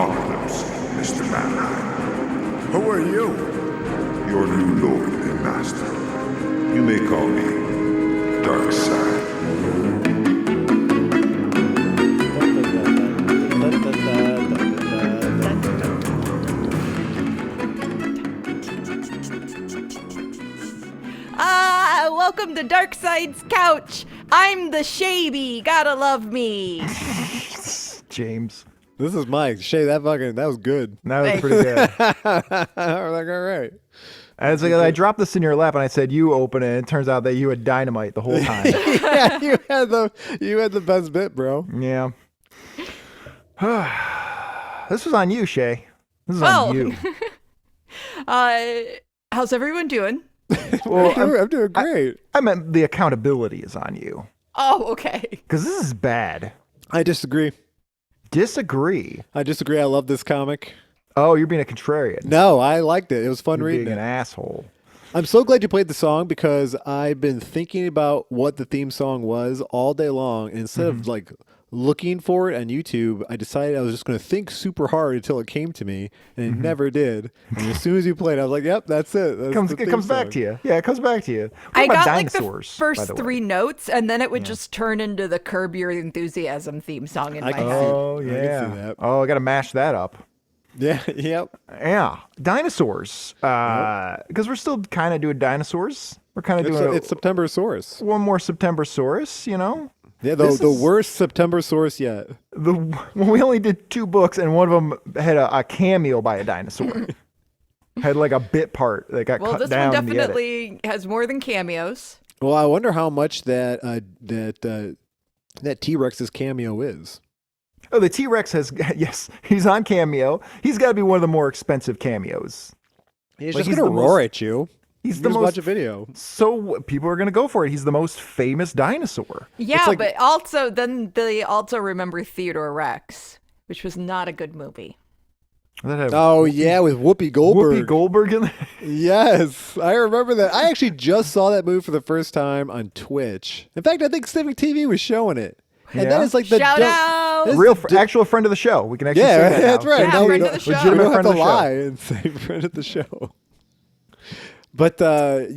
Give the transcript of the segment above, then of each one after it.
apocalypse, Mr. Manheim. Who are you? Your new lord and master. You may call me Darkseid. Welcome to Darkseid's couch. I'm the Shee, gotta love me. James. This is Mike. Shay, that was good. That was pretty good. I was like, all right. As I dropped this in your lap and I said, you open it, and it turns out that you had dynamite the whole time. Yeah, you had the best bit, bro. Yeah. This was on you, Shay. This is on you. How's everyone doing? Well, I'm doing great. I meant the accountability is on you. Oh, okay. Because this is bad. I disagree. Disagree. I love this comic. Oh, you're being a contrarian. No, I liked it. It was fun You're reading being it. an asshole. I'm so glad you played the song because I've been thinking about what the theme song was all day long. And instead of like looking for it on YouTube, I decided I was just going to think super hard until it came to me, and it never did. And as soon as you played, I was like, "Yep, that's it." It comes back to you. Yeah, it comes back to you. What I about got dinosaurs, like the by first the way? three notes, and then it would just turn into the Curb Your Enthusiasm theme song in my head. Oh I can yeah. see that. Oh, I got to mash that up. Yeah, yep. Yeah, dinosaurs. Because we're still kind of doing dinosaurs. We're kind of doing It's Septembersaurus. one more Septembersaurus. You know. Yeah, This the is- worst Septembersaurus yet. We only did 2 books, and one of them had a cameo by a dinosaur. Had like a bit part that got Well, cut this down. one in the edit. definitely has more than cameos. Well, I wonder how much that T-Rex's cameo is. Oh, the T-Rex has yes, he's on Cameo. He's got to be one of the more expensive cameos. He's Like, just he's gonna the roar most- at you. He's You the just most watch a video. So people are going to go for it. He's the most famous dinosaur. Yeah, like- but also then they also remember Theodore Rex, which was not a good movie. That had Oh yeah, with Whoopi Goldberg. Whoopi Goldberg in there. Yes, I remember that. I actually just saw that movie for the first time on Twitch. In fact, I think Civic TV was showing it. And that Yeah? is like the Shout out! this is Real, the- actual friend of the show. We can actually Yeah, say that that's now. right. Yeah, No, friend we of the don't, show. we Legitimate don't have friend to of the show. lie and say friend of the show. But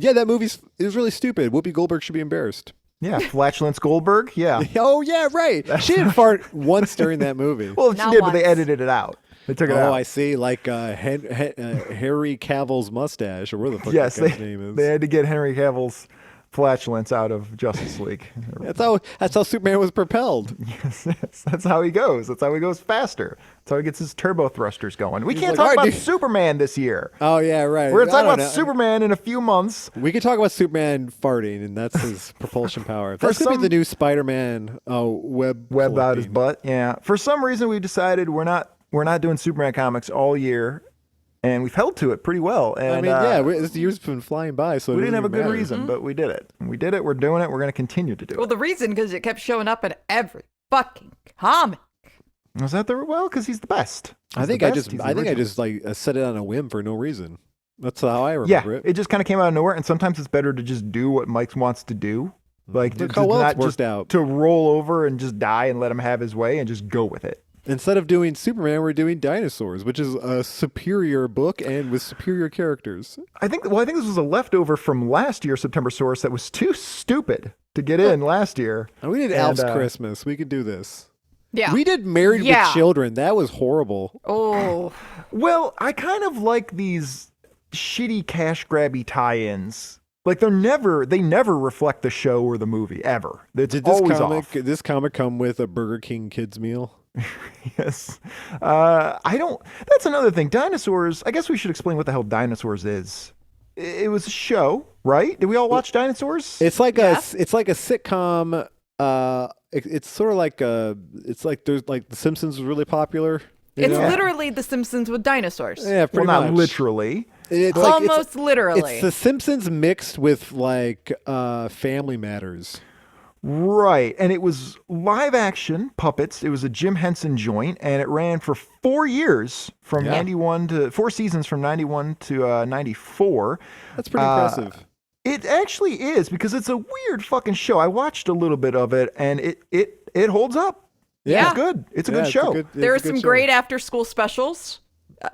yeah, that movie is really stupid. Whoopi Goldberg should be embarrassed. Yeah, Flatulence Goldberg. Yeah. Oh yeah, right. She didn't fart once during that movie. Well, she Not did, but they once. edited it out. They took it out. Oh, I see. Like Harry Cavill's mustache, or where the fuck Yes, that guy's name is. they had to get Henry Cavill's flatulence out of Justice League. That's how Superman was propelled. Yes, that's how he goes. That's how he goes faster. That's how he gets his turbo thrusters going. We He's can't like, talk "All right, about dude." Superman this year. Oh yeah, right. We're going to I talk don't about know. Superman in a few months. We could talk about Superman farting, and that's his propulsion power. For That's gonna some- be the new Spider-Man web Out his collecting. butt. Yeah. For some reason, we decided we're not doing Superman comics all year, and we've held to it pretty well. And I mean, yeah, this year's been flying by, so it we didn't doesn't have a even good matter. reason, but we did it. We did it. We're doing it. We're going to continue to do Well, it. the reason because it kept showing up in every fucking comic. Was that the well? Because he's the best. I He's think the I best. just He's the I think I original. just like set it on a whim for no reason. That's how I Yeah, remember it. it just kind of came out of nowhere, and sometimes it's better to just do what Mike wants to do. Like Look to how well not it's worked just out. to roll over and just die and let him have his way and just go with it. Instead of doing Superman, we're doing Dinosaurs, which is a superior book and with superior characters. I think this was a leftover from last year's Septembersaurus that was too stupid to get in last year. And we did And, Alf's Christmas. We could do this. Yeah. We did Married Yeah. with Children. That was horrible. Oh, Well, I kind of like these shitty cash grabby tie-ins. Like they never reflect the show or the movie ever. It's Did this always comic off. this comic come with a Burger King kids meal? Yes. I don't. That's another thing. Dinosaurs. I guess we should explain what the hell Dinosaurs is. It was a show, right? Did we all watch Dinosaurs? It's like Yeah. it's like a sitcom. It's sort of like it's like there's like The Simpsons was really popular. you it's know? literally The Simpsons with dinosaurs. Yeah, well, pretty not much. literally. It's like Almost literally. It's The Simpsons mixed with like Family Matters. Right. And it was live action puppets. It was a Jim Henson joint, and it ran for 4 years from Yeah. 91 to 4 seasons from 91 to 94. That's pretty impressive. It actually is because it's a weird fucking show. I watched a little bit of it, and it holds up. Yeah. It's good. It's a good it's show. There are it's a good some show. great after-school specials.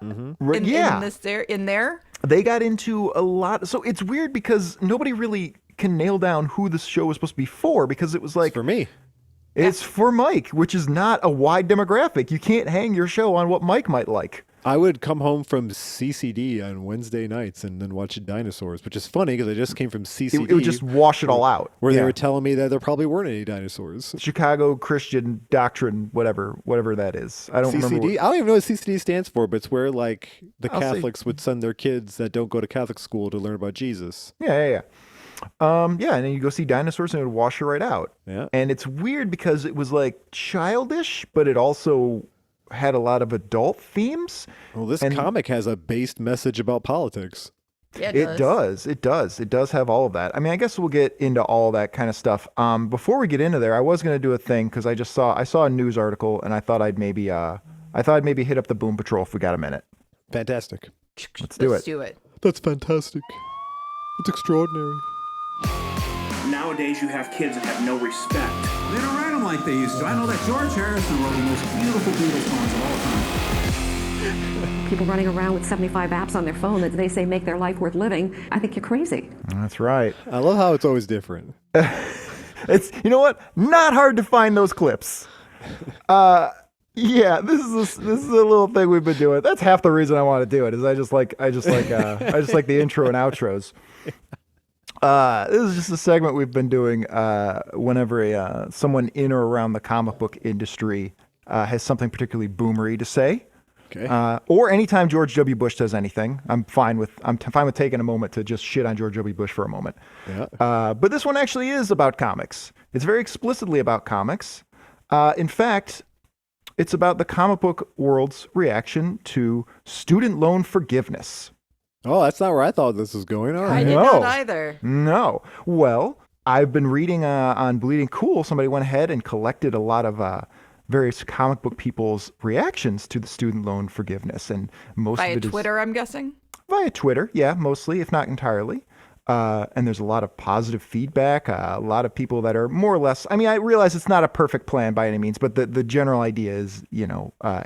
Yeah. In there. They got into a lot. So it's weird because nobody really can nail down who this show was supposed to be for, because it was like, For me. it's for Mike, which is not a wide demographic. You can't hang your show on what Mike might like. I would come home from CCD on Wednesday nights and then watch Dinosaurs, which is funny because I just came from CCD. It would just wash it all out. where Yeah. they were telling me that there probably weren't any dinosaurs. Chicago Christian Doctrine, whatever that is. I don't remember. CCD? I don't even know what CCD stands for, but it's where like the I'll say- Catholics would send their kids that don't go to Catholic school to learn about Jesus. Yeah. And then you go see Dinosaurs and it would wash you right out. Yeah. And it's weird because it was like childish, but it also had a lot of adult themes. Well, this And- comic has a based message about politics. Yeah, It does. It does have all of that. I mean, I guess we'll get into all that kind of stuff. Before we get into there, I was going to do a thing because I saw a news article and I thought I'd maybe hit up the Boom Patrol if we got a minute. Fantastic. Let's do it. do it. That's fantastic. It's extraordinary. Nowadays, you have kids that have no respect. They don't write them like they used to. I know that George Harrison wrote the most beautiful Beatles songs of all time. People running around with 75 apps on their phone that they say make their life worth living. I think you're crazy. That's right. I love how it's always different. It's, you know what? Not hard to find those clips. Yeah, this is a little thing we've been doing. That's half the reason I want to do it. Is I just like the intro and outros. This is just a segment we've been doing whenever someone in or around the comic book industry has something particularly boomery to say. Okay. Or anytime George W. Bush does anything, I'm fine with taking a moment to just shit on George W. Bush for a moment. Yeah. But this one actually is about comics. It's very explicitly about comics. In fact, it's about the comic book world's reaction to student loan forgiveness. Oh, that's not where I thought this was going. All I right. did No. not either. No. Well, I've been reading on Bleeding Cool. Somebody went ahead and collected a lot of various comic book people's reactions to the student loan forgiveness, and most Via of it is Twitter, I'm guessing. via Twitter. Yeah, mostly, if not entirely. And there's a lot of positive feedback. A lot of people that are more or less. I mean, I realize it's not a perfect plan by any means, but the general idea is,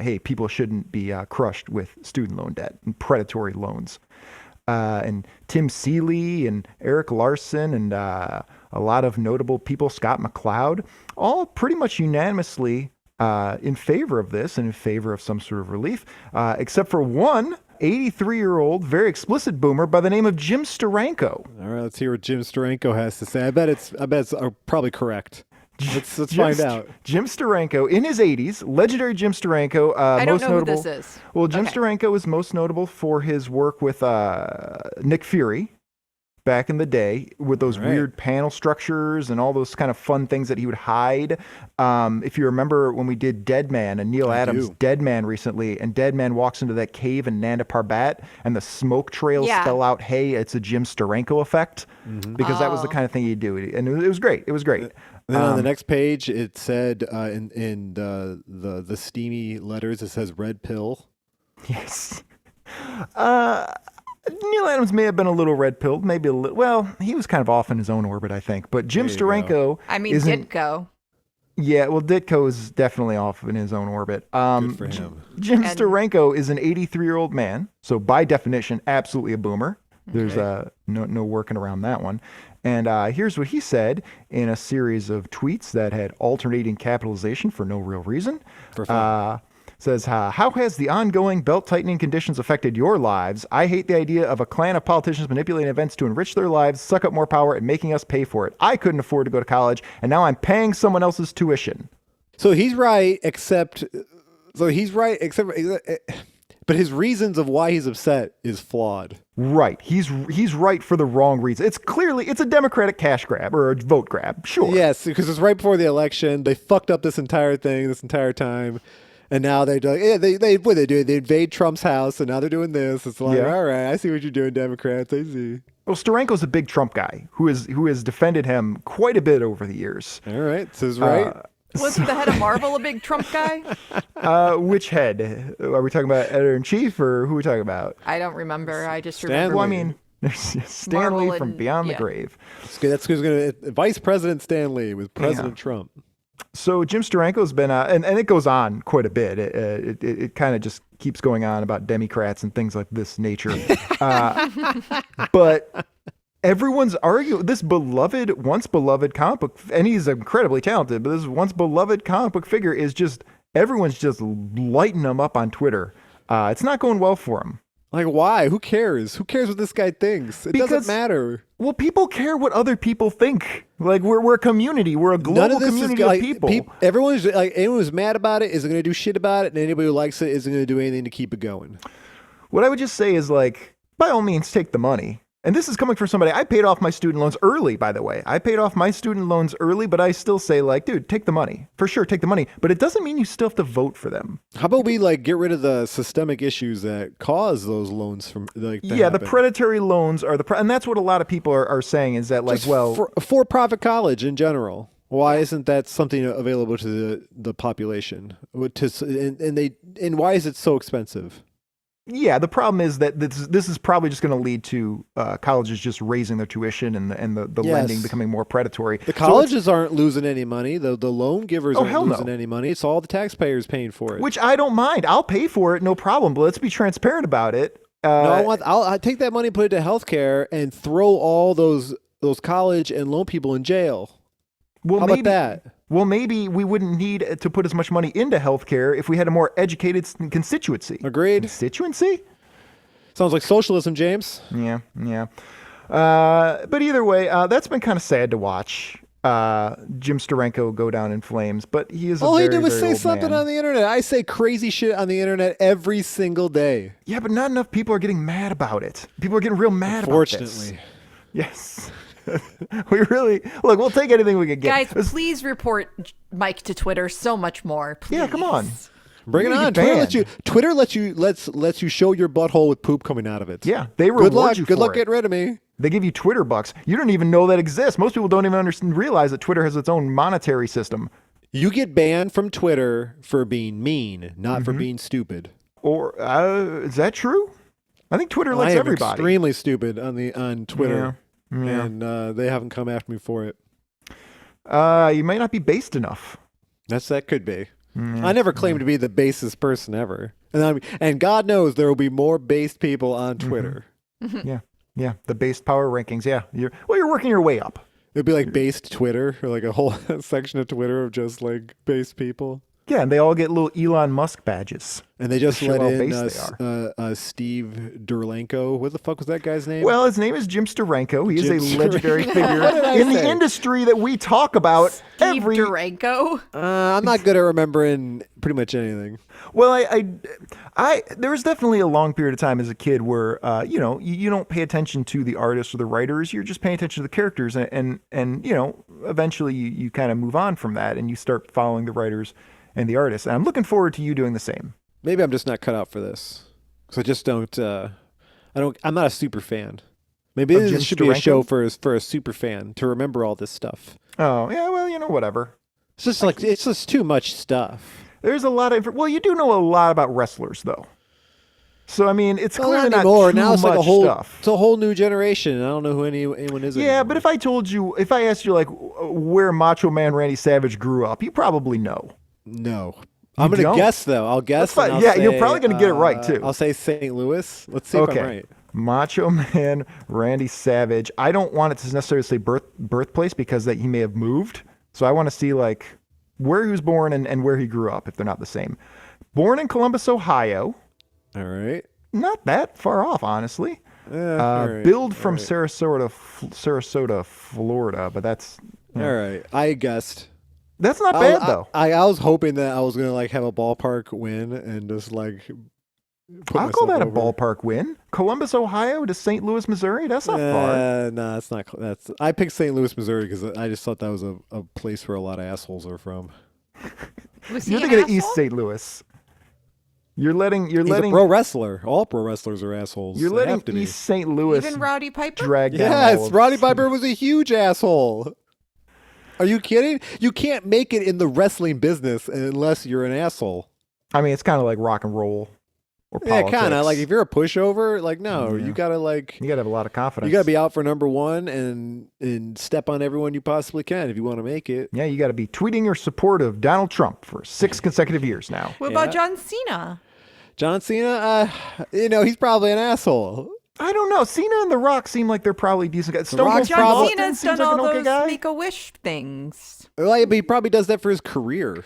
hey, people shouldn't be crushed with student loan debt and predatory loans. And Tim Seeley and Eric Larson and a lot of notable people, Scott McCloud, all pretty much unanimously in favor of this and in favor of some sort of relief, except for one 83-year-old, very explicit boomer by the name of Jim Steranko. All right, let's hear what Jim Steranko has to say. I bet it's probably correct. Let's find out. Jim Steranko, in his 80s, legendary Jim Steranko. I don't most know notable, who this is. Well, Jim Okay. Steranko is most notable for his work with Nick Fury back in the day, with those Right. weird panel structures and all those kind of fun things that he would hide. If you remember when we did Dead Man and Neil Adams' do. Dead Man recently, and Dead Man walks into that cave in Nanda Parbat and the smoke trails Yeah. spell out, hey, it's a Jim Steranko effect, because that was the kind of thing he'd do. And it was great. It was great. And then on the next page, it said in the steamy letters, it says red pill. Yes. Neil Adams may have been a little red-pilled, maybe a little. Well, he was kind of off in his own orbit, I think. But Jim There you Steranko, I mean, isn't. Ditko. Yeah, well, Ditko is definitely off in his own orbit. Good for him. Jim And- Steranko is an 83-year-old man, so by definition, absolutely a boomer. There's no working around that one. And here's what he said in a series of tweets that had alternating capitalization for no real reason. For fun. Says, how has the ongoing belt-tightening conditions affected your lives? I hate the idea of a clan of politicians manipulating events to enrich their lives, suck up more power, and making us pay for it. I couldn't afford to go to college, and now I'm paying someone else's tuition. So he's right, except but his reasons of why he's upset is flawed. Right. He's right for the wrong reason. It's a Democratic cash grab or a vote grab. Sure. Yes, because it's right before the election. They fucked up this entire thing this entire time. And now they're doing, what they do? They invade Trump's house, and now they're doing this. It's like, Yeah. all right, I see what you're doing, Democrats. I see. Well, Steranko's a big Trump guy who has defended him quite a bit over the years. All right, so it's right. Wasn't the head of Marvel a big Trump guy? Which head? Are we talking about editor-in-chief, or who are we talking about? I don't remember. I just Stanley. remember. Well, I mean, there's Stanley Marvel from and- Beyond the yeah. Grave. That's who's going to Vice President Stanley with President Trump. So Jim Steranko's been, and it goes on quite a bit. It kind of just keeps going on about Democrats and things like this nature. But everyone's arguing this once beloved comic book, and he's incredibly talented, but this once beloved comic book figure is just, everyone's just lighting him up on Twitter. It's not going well for him. Like, why? Who cares? Who cares what this guy thinks? It doesn't matter. Well, people care what other people think. Like, we're a community. We're a global community of people. Everyone's like, anyone who's mad about it isn't going to do shit about it, and anybody who likes it isn't going to do anything to keep it going. What I would just say is, like, by all means, take the money. And this is coming from somebody, I paid off my student loans early, by the way. I paid off my student loans early, but I still say, like, dude, take the money. For sure, take the money. But it doesn't mean you still have to vote for them. How about we, like, get rid of the systemic issues that cause those loans from, like, to happen? The predatory loans are and that's what a lot of people are saying is that, like, just for-profit college in general. Why isn't that something available to the population? And why is it so expensive? Yeah, the problem is that this is probably just going to lead to colleges just raising their tuition and the lending becoming more predatory. The colleges aren't losing any money. The loan givers aren't losing no. any money. It's all the taxpayers paying for it. Which I don't mind. I'll pay for it, no problem. But let's be transparent about it. I'll take that money, put it to healthcare, and throw all those college and loan people in jail. Well, how about that? Well, maybe we wouldn't need to put as much money into healthcare if we had a more educated constituency. Agreed. Constituency? Sounds like socialism, James. Yeah. But either way, that's been kind of sad to watch. Jim Steranko go down in flames, but he is all he did was say something man. on the internet. I say crazy shit on the internet every single day. Yeah, but not enough people are getting mad about it. People are getting real mad about this. Unfortunately. Yes. We really look. We'll take anything we can get. Guys, please report Mike to Twitter so much more. Please. Yeah, come on. Bring it on. Twitter lets you show your butthole with poop coming out of it. Yeah, they reward you for Good luck it. getting rid of me. They give you Twitter bucks. You don't even know that exists. Most people don't even realize that Twitter has its own monetary system. You get banned from Twitter for being mean, not for being stupid. Or is that true? I think Twitter lets everybody. Extremely stupid on Twitter. Yeah. And they haven't come after me for it. You might not be based enough. That could be. I never claimed to be the basest person ever. And God knows there will be more based people on Twitter. Yeah. The based power rankings. Yeah. You're working your way up. It'd be like based Twitter, or like a whole section of Twitter of just like based people. Yeah, and they all get little Elon Musk badges. And they just let in Steve Durlenko. What the fuck was that guy's name? Well, his name is Jim Steranko. He is a legendary figure in the industry that we talk about Steve Duranko. I'm not good at remembering pretty much anything. Well, I there was definitely a long period of time as a kid where you don't pay attention to the artists or the writers. You're just paying attention to the characters, and eventually you kind of move on from that and you start following the writers and the artists. And I'm looking forward to you doing the same. Maybe I'm just not cut out for this. Because I just don't, I'm not a super fan. Maybe this should be a show for a super fan to remember all this stuff. Oh, yeah, well, whatever. It's just too much stuff. There's a lot of, you do know a lot about wrestlers, though. So, I mean, it's clearly not anymore. too now it's much like stuff. It's a whole new generation. I don't know who anyone is anymore. But if I asked you, like, where Macho Man Randy Savage grew up, you probably know. No. I'm going to guess, though. I'll guess. You're probably going to get it right, too. I'll say St. Louis. Let's see if I'm right. Macho Man Randy Savage. I don't want it to necessarily say birthplace because he may have moved. So I want to see, like, where he was born and where he grew up, if they're not the same. Born in Columbus, Ohio. All right. Not that far off, honestly. Billed from Sarasota, Florida, but that's... All right. I guessed. That's not bad, though. I was hoping that I was going to like have a ballpark win and just like I'll call that a ballpark win. Columbus, Ohio to St. Louis, Missouri? That's not far. No, it's not. I picked St. Louis, Missouri because I just thought that was a place where a lot of assholes are from. You're thinking of East St. Louis. He's a pro wrestler. All pro wrestlers are assholes. You're letting East St. Louis even Roddy Piper drag down. Yes, Roddy Piper was a huge asshole. Are you kidding? You can't make it in the wrestling business unless you're an asshole. I mean, it's kind of like rock and roll or Yeah, politics. kind of. Like if you're a pushover, like no, you gotta like You got to have a lot of confidence. you gotta be out for number one and step on everyone you possibly can if you want to make it. Yeah, you got to be tweeting your support of Donald Trump for 6 consecutive years now. What about John Cena? John Cena, he's probably an asshole. I don't know. Cena and The Rock seem like they're probably decent guys. Stone Rock's Cold John Steve Austin Cena's seems done like all an okay those guy. Make-A-Wish things. Like, but he probably does that for his career.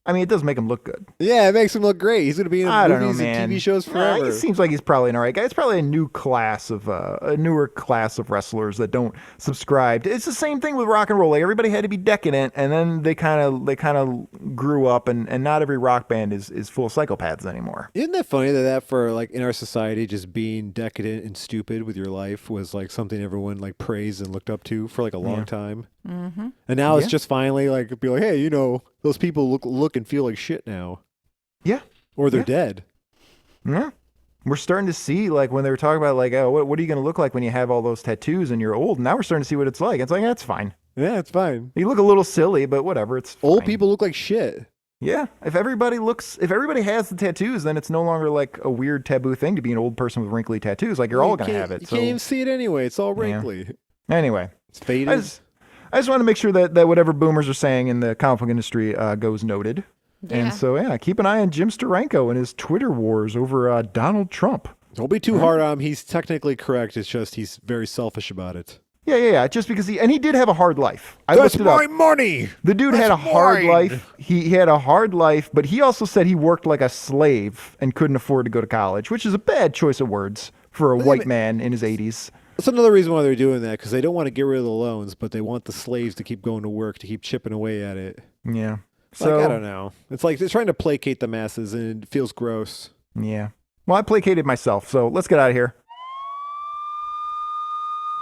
I mean, it does make him look good. Yeah, it makes him look great. He's gonna be in I don't know, movies man. and TV shows forever. He seems like he's probably an alright guy. It's probably a newer class of wrestlers that don't subscribe. It's the same thing with rock and roll. Like everybody had to be decadent, and then they kind of grew up, and not every rock band is full of psychopaths anymore. Isn't that funny that for like in our society, just being decadent and stupid with your life was like something everyone like praised and looked up to for like a long time. Mm-hmm. And now it's just finally like be like, hey, those people look and feel like shit now. Yeah, Or they're dead. yeah. We're starting to see like when they were talking about like, oh, what are you going to look like when you have all those tattoos and you're old? Now we're starting to see what it's like. It's like that's fine. Yeah, it's fine. You look a little silly, but whatever. It's Old fine. people look like shit. Yeah, if everybody has the tattoos, then it's no longer like a weird taboo thing to be an old person with wrinkly tattoos. Like you're all gonna have it. You So can't even see it anyway. It's all wrinkly. anyway, It's faded. I just want to make sure that whatever boomers are saying in the comic book industry goes noted. Yeah. And so keep an eye on Jim Steranko and his Twitter wars over Donald Trump. Don't be too hard on him. He's technically correct. It's just he's very selfish about it. Yeah. Just because he did have a hard life. I That's looked it up. my money. The dude had a hard life. He had a hard life, but he also said he worked like a slave and couldn't afford to go to college, which is a bad choice of words for a white man in his 80s. That's another reason why they're doing that, because they don't want to get rid of the loans, but they want the slaves to keep going to work, to keep chipping away at it. Yeah. So I don't know. It's like they're trying to placate the masses, and it feels gross. Yeah. Well, I placated myself, so let's get out of here.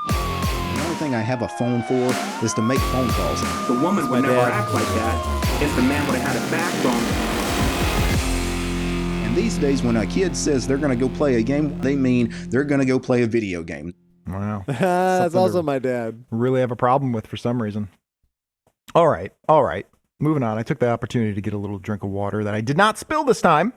The only thing I have a phone for is to make phone calls. The woman would never dad. act like that if the man would have had a backbone. And these days, when a kid says they're going to go play a game, they mean they're going to go play a video game. Wow. That's Something also to my dad. really have a problem with for some reason. All right. Moving on. I took the opportunity to get a little drink of water that I did not spill this time.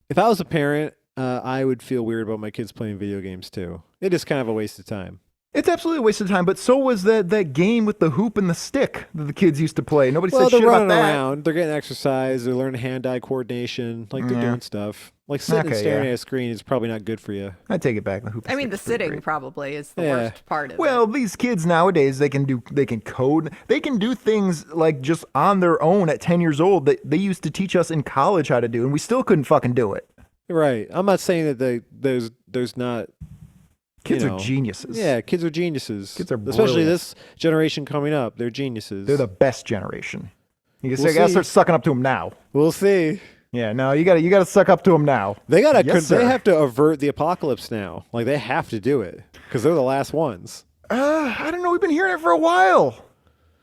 If I was a parent, I would feel weird about my kids playing video games too. It is kind of a waste of time. It's absolutely a waste of time, but so was that game with the hoop and the stick that the kids used to play. Nobody Well, said they're shit about running that. around. They're getting exercise. They're learning hand-eye coordination. Like they're doing stuff. Like sitting and Okay, staring yeah. at a screen is probably not good for you. I take it back. The hoop. and I mean, the stick's pretty sitting great. probably is the Yeah. worst part of it. Well, these kids nowadays, they can code. They can do things like just on their own at 10 years old that they used to teach us in college how to do, and we still couldn't fucking do it. Right. I'm not saying that there's not. Kids you are know. geniuses. Yeah, kids are geniuses. Kids are especially brilliant. this generation coming up. They're geniuses. They're the best generation. You We'll gotta see. start sucking up to them now. We'll see. Yeah, no, you gotta suck up to them now. They gotta. Yes, they sir. have to avert the apocalypse now. Like they have to do it because they're the last ones. I don't know. We've been hearing it for a while.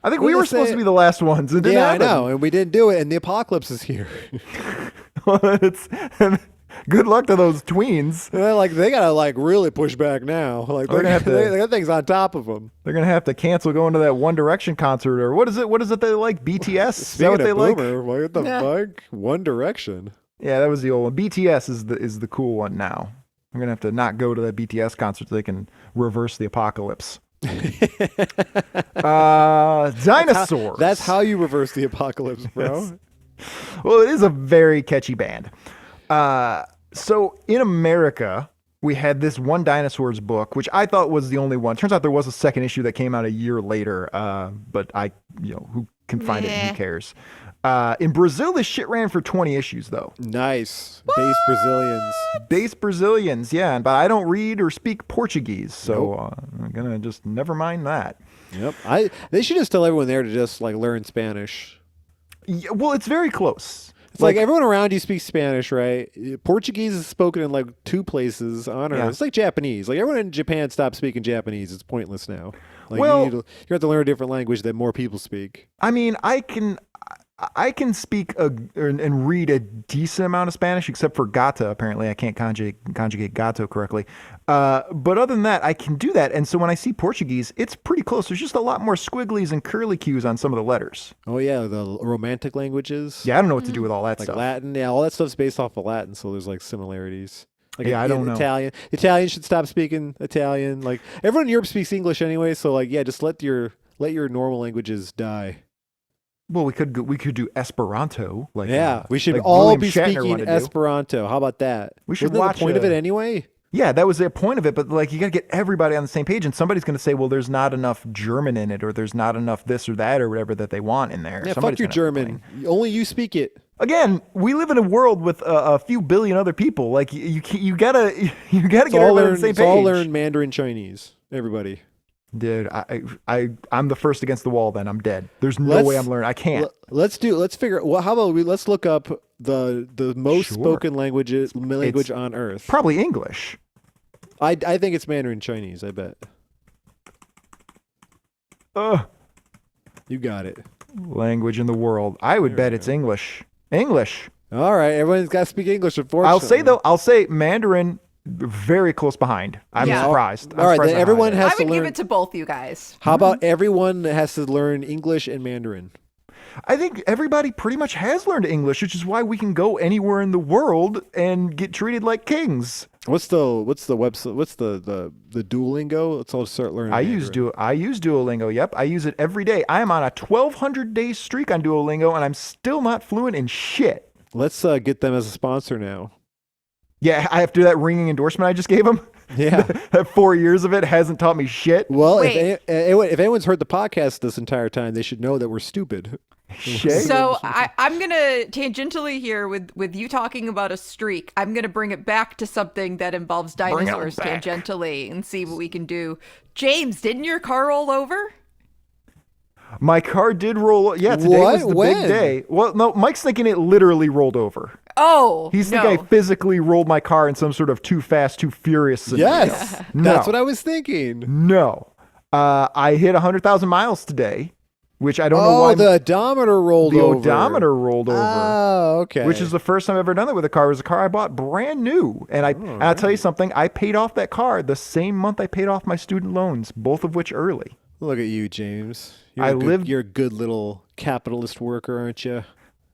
I think Well, we they were supposed say- to be the last ones. It didn't Yeah, happen. I know, and we didn't do it, and the apocalypse is here. Good luck to those tweens. They're like they gotta like really push back now. Like They're gonna have to- they got things on top of them. They're gonna have to cancel going to that One Direction concert or what is it? What is it they like? BTS? Is that what they Speaking like? of Boomer, what the fuck? One Direction. Yeah, that was the old one. BTS is the cool one now. We're gonna have to not go to that BTS concert so they can reverse the apocalypse. Dinosaurs. That's how you reverse the apocalypse, bro. Yes. Well, it is a very catchy band. So in America, we had this one Dinosaurs book, which I thought was the only one. Turns out there was a second issue that came out a year later. But who can find it? And who cares? In Brazil, this shit ran for 20 issues, though. Nice. Base Brazilians. Base Brazilians, yeah. But I don't read or speak Portuguese, so I'm gonna just never mind that. Yep. They should just tell everyone there to just like learn Spanish. Yeah, well, it's very close. It's like everyone around you speaks Spanish, right? Portuguese is spoken in like 2 places on Earth. Yeah. It's like Japanese. Like everyone in Japan stopped speaking Japanese. It's pointless now. Like Well- you have to learn a different language that more people speak. I mean, I can speak and read a decent amount of Spanish, except for gata. Apparently, I can't conjugate gato correctly. But other than that, I can do that. And so when I see Portuguese, it's pretty close. There's just a lot more squigglies and curly cues on some of the letters. Oh yeah, the romantic languages. Yeah, I don't know what to do with all that Like stuff. Latin. Yeah, all that stuff's based off of Latin, so there's like similarities. Like Yeah, I don't know. Italian. Italians should stop speaking Italian. Like everyone in Europe speaks English anyway, so like yeah, just let your normal languages die. Well, we could do Esperanto. Like We should like all William be Shatner speaking wanted to do. Esperanto. How about that? We should Wasn't that watch the point of it anyway. Yeah, that was the point of it. But like, you got to get everybody on the same page, and somebody's going to say, "Well, there's not enough German in it, or there's not enough this or that, or whatever that they want in there." Yeah, Somebody's fuck your gonna German. complain. Only you speak it. Again, we live in a world with a few billion other people. Like you gotta get everybody on the same Let's all page. learn Mandarin Chinese. Everybody. Dude, I'm the first against the wall. Then I'm dead. There's no way I'm learning. I can't. Let's figure. Well, how about let's look up the most Sure. spoken language on Earth. Probably English. I think it's Mandarin Chinese. I bet. You got it. Language in the world. I would bet it's English. English. All right, everyone's got to speak English. Unfortunately, I'll say Mandarin. Very close behind. I'm Yeah. surprised. I'm All right, surprised then how everyone high it is. has I to would give learn. it to both you guys. How about everyone has to learn English and Mandarin? I think everybody pretty much has learned English, which is why we can go anywhere in the world and get treated like kings. What's the website? What's the Duolingo? Let's all start learning. I use Duolingo. Yep, I use it every day. I am on a 1,200-day streak on Duolingo, and I'm still not fluent in shit. Let's get them as a sponsor now. Yeah, I have to do that ringing endorsement I just gave him. Yeah. That 4 years of it hasn't taught me shit. Well, Wait. if anyone's heard the podcast this entire time, they should know that we're stupid. Shit. So I'm gonna tangentially here with you talking about a streak. I'm gonna bring it back to something that involves Bring it dinosaurs back. tangentially and see what we can do. James, didn't your car roll over? My car did roll. Yeah, today What? was the When? big day. Well, no, Mike's thinking it literally rolled over. Oh, He's no. thinking I physically rolled my car in some sort of too fast, too furious scenario. Yes, No. that's what I was thinking. No. I hit 100,000 miles today, which I don't know Oh, why. the odometer rolled the over. odometer rolled over. Oh, okay. Which is the first time I've ever done that with a car. It was a car I bought brand new. And I'll tell you something, I paid off that car the same month I paid off my student loans, both of which early. Look at you, James. You're a good little capitalist worker, aren't you?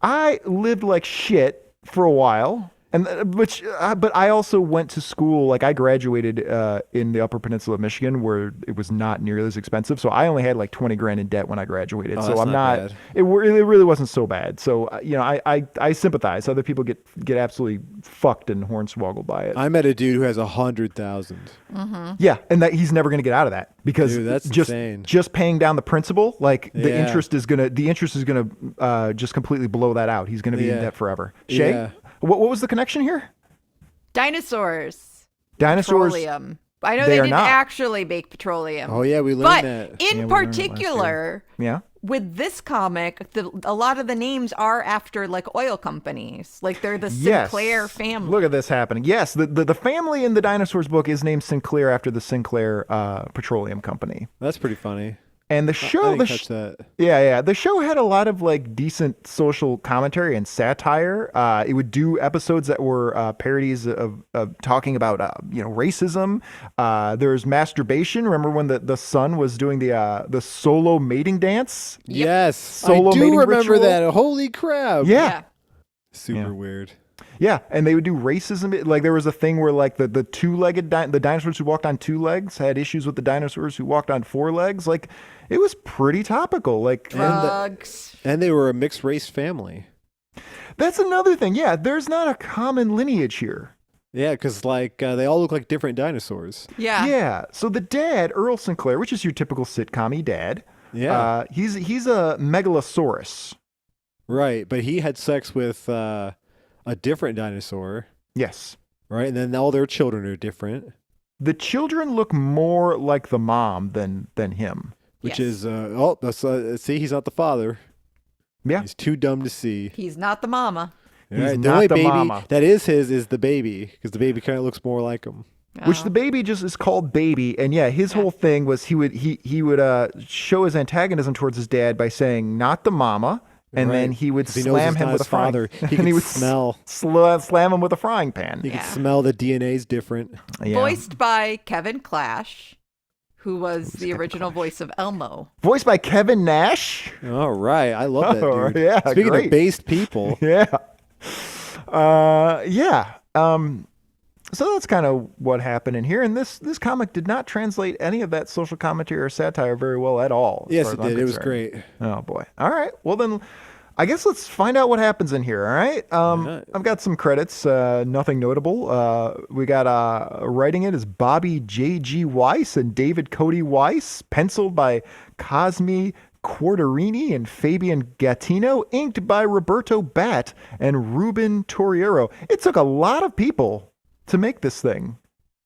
I lived like shit for a while. And but I also went to school. Like I graduated in the Upper Peninsula of Michigan, where it was not nearly as expensive. So I only had like 20 grand in debt when I graduated. Oh, so that's I'm not not. bad. It really wasn't so bad. So I sympathize. Other people get absolutely fucked and hornswoggled by it. I met a dude who has 100,000. Yeah, and that he's never going to get out of that because Dude, that's just insane. just paying down the principal, like the Yeah. interest is gonna just completely blow that out. He's going to be in Yeah. debt forever. Shay, Yeah. what was the connection here? Dinosaurs. Dinosaurs. Petroleum. I know They they are didn't not. actually make petroleum. Oh yeah, we but learned that. in Yeah, we learned it last particular, Yeah. with this comic, a lot of the names are after like oil companies. Like they're the Yes. Sinclair family. Look at this happening. Yes, the family in the Dinosaurs book is named Sinclair after the Sinclair Petroleum Company. That's pretty funny. And the I show, didn't catch that. Yeah. The show had a lot of like decent social commentary and satire. It would do episodes that were parodies of talking about racism. There's masturbation. Remember when the son was doing the solo mating dance? Yes, Solo I do mating remember ritual? that. Holy crap! Yeah. Super Yeah. weird. Yeah, and they would do racism. Like there was a thing where like the two-legged the dinosaurs who walked on two legs had issues with the dinosaurs who walked on four legs. Like it was pretty topical. Like Drugs. And they were a mixed race family. that's another thing. Yeah, there's not a common lineage here. Yeah, because like they all look like different dinosaurs. Yeah. Yeah. So the dad, Earl Sinclair, which is your typical sitcom-y dad. Yeah. He's a megalosaurus. Right, but he had sex with a different dinosaur, Yes. right? And then all their children are different, The children look more like the mom than him. which Yes. is that's see, he's not the father. Yeah. He's too dumb to see. He's not the mama. All He's right, not only the baby mama. that is his is the baby because the baby kind of looks more like him. Which the baby just is called Baby, and yeah, his whole thing was he would show his antagonism towards his dad by saying not the mama, and Right. then he would 'Cause he knows slam it's him not with a his father. frying. He and could would smell. slam him with a frying pan. You Yeah. can smell the DNA's different. Yeah. Voiced by Kevin Clash, who was the original voice of Elmo. Voiced by Kevin Nash. All right, I love that Oh, dude. yeah, Speaking great. of based people, Yeah. Yeah. So that's kind of what happened in here. And this comic did not translate any of that social commentary or satire very well at all. Yes, it did. It was great. Oh, boy. All right. Well, then I guess let's find out what happens in here. All right. I've got some credits. Nothing notable. We got writing it is Bobby J.G. Weiss and David Cody Weiss, penciled by Cosme Quarterini and Fabian Gattino, inked by Roberto Bat and Ruben Torriero. It took a lot of people to make this thing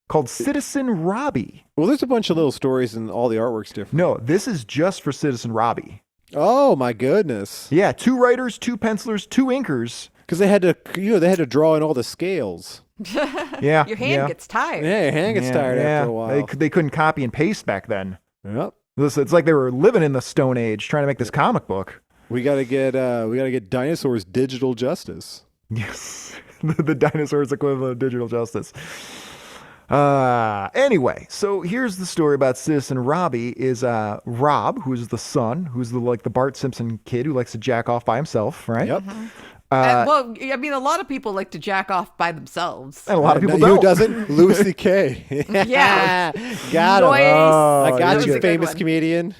called Citizen Robbie. Well, there's a bunch of little stories and all the artwork's different. No, this is just for Citizen Robbie. Oh my goodness. Yeah, 2 writers, 2 pencilers, 2 inkers. Because they had to draw in all the scales. Yeah. Your hand gets tired. Yeah, your hand gets tired after a while. They couldn't copy and paste back then. Yep. Listen, it's like they were living in the Stone Age trying to make this comic book. We gotta get Dinosaurs digital justice. Yes. The dinosaurs equivalent of digital justice. Anyway, so here's the story about Citizen Robbie is Rob, who's the son, who's the Bart Simpson kid who likes to jack off by himself, right? Yep. Well, I mean, a lot of people like to jack off by themselves. And a lot of people Who don't. doesn't? Louis C.K. Yeah. Got him. Noise. I That got was you, a good famous one. comedian.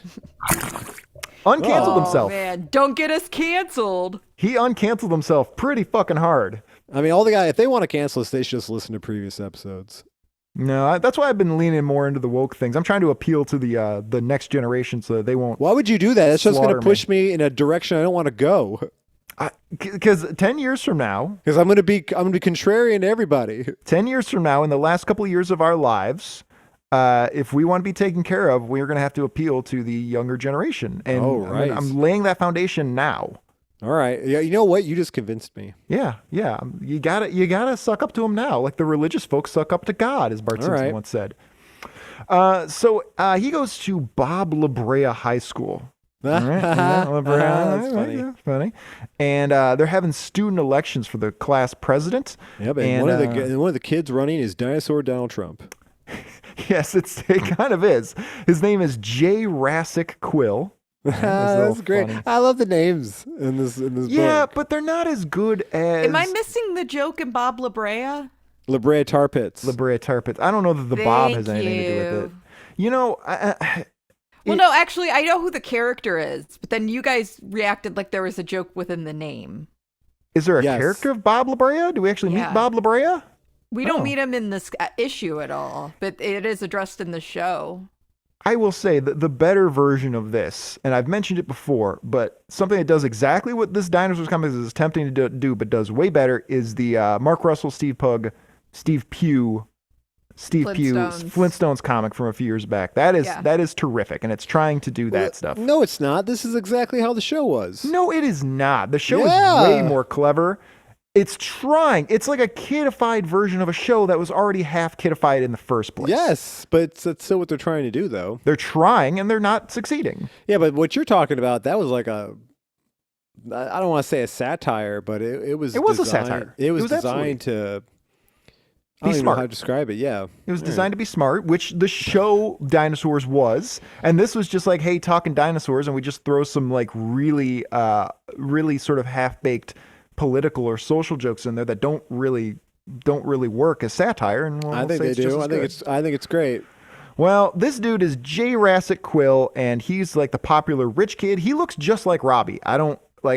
Uncanceled Oh, himself. man, don't get us canceled. He uncanceled himself pretty fucking hard. I mean, if they want to cancel us, they should just listen to previous episodes. No, that's why I've been leaning more into the woke things. I'm trying to appeal to the next generation so that they won't. Why would you do that? It's just going to slaughter push me in a direction I don't want to go. Because 10 years from now, Because I'm going to be contrarian to everybody. 10 years from now, in the last couple of years of our lives, if we want to be taken care of, we're going to have to appeal to the younger generation. And right. I'm laying that foundation now. All right. Yeah. You know what? You just convinced me. Yeah. You gotta suck up to him now, like the religious folks suck up to God, as Bart Simpson once said. So he goes to Bob La Brea High School. All right. That's funny. Yeah, funny. And they're having student elections for the class president. Yep. And one of the kids running is Dinosaur Donald Trump. Yes, it kind of is. His name is J. Rassick Quill. That's great. Funny. I love the names in this Yeah, book. but they're not as good as. Am I missing the joke in Bob La Brea? La Brea Tar Pits. La Brea Tar Pits? I don't know that the Bob has Thank anything to do with you. it. You know, Well, no, actually, I know who the character is, but then you guys reacted like there was a joke within the name. is there a Yes. character of Bob La Brea? Do we actually meet Yeah. Bob La Brea? We don't Oh. meet him in this issue at all, but it is addressed in the show. I will say that the better version of this, and I've mentioned it before, but something that does exactly what this Dinosaurs comic is attempting to do, but does way better, is the Mark Russell, Steve Pugh, Flintstones comic from a few years back. That is terrific, and it's trying to do that stuff. No, it's not. This is exactly how the show was. No, it is not. The show Yeah. is way more clever. It's trying. It's like a kidified version of a show that was already half kidified in the first place. Yes, but that's still what they're trying to do, though. They're trying, and they're not succeeding. Yeah, but what you're talking about, that was like I don't want to say a satire, but it was. It was a designed- satire. It was absolutely- designed to. Be I don't even know smart. how to describe it. Yeah, It was designed to be smart, which the show Dinosaurs was. And this was just like, hey, talking dinosaurs, and we just throw some like really sort of half-baked political or social jokes in there that don't really work as satire. And I think they do. I think it's great. Well, this dude is J. Rassick Quill, and he's like the popular rich kid. He looks just like Robbie. I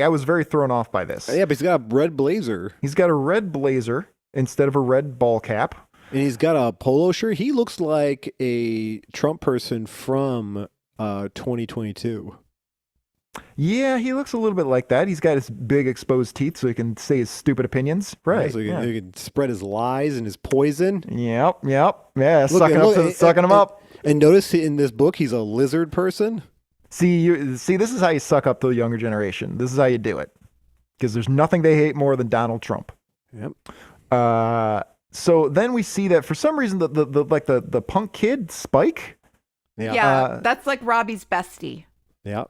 was very thrown off by this. Yeah, but he's got a red blazer. He's got a red blazer instead of a red ball cap. And he's got a polo shirt. He looks like a Trump person from 2022. Yeah, he looks a little bit like that. He's got his big exposed teeth so he can say his stupid opinions. Right. So he can spread his lies and his poison. Yep. Yeah, Look, sucking him up. And notice in this book, he's a lizard person. See, this is how you suck up to the younger generation. This is how you do it. Because there's nothing they hate more than Donald Trump. Yep. So then we see that for some reason the punk kid Spike. Yeah, that's like Robbie's bestie. Yeah.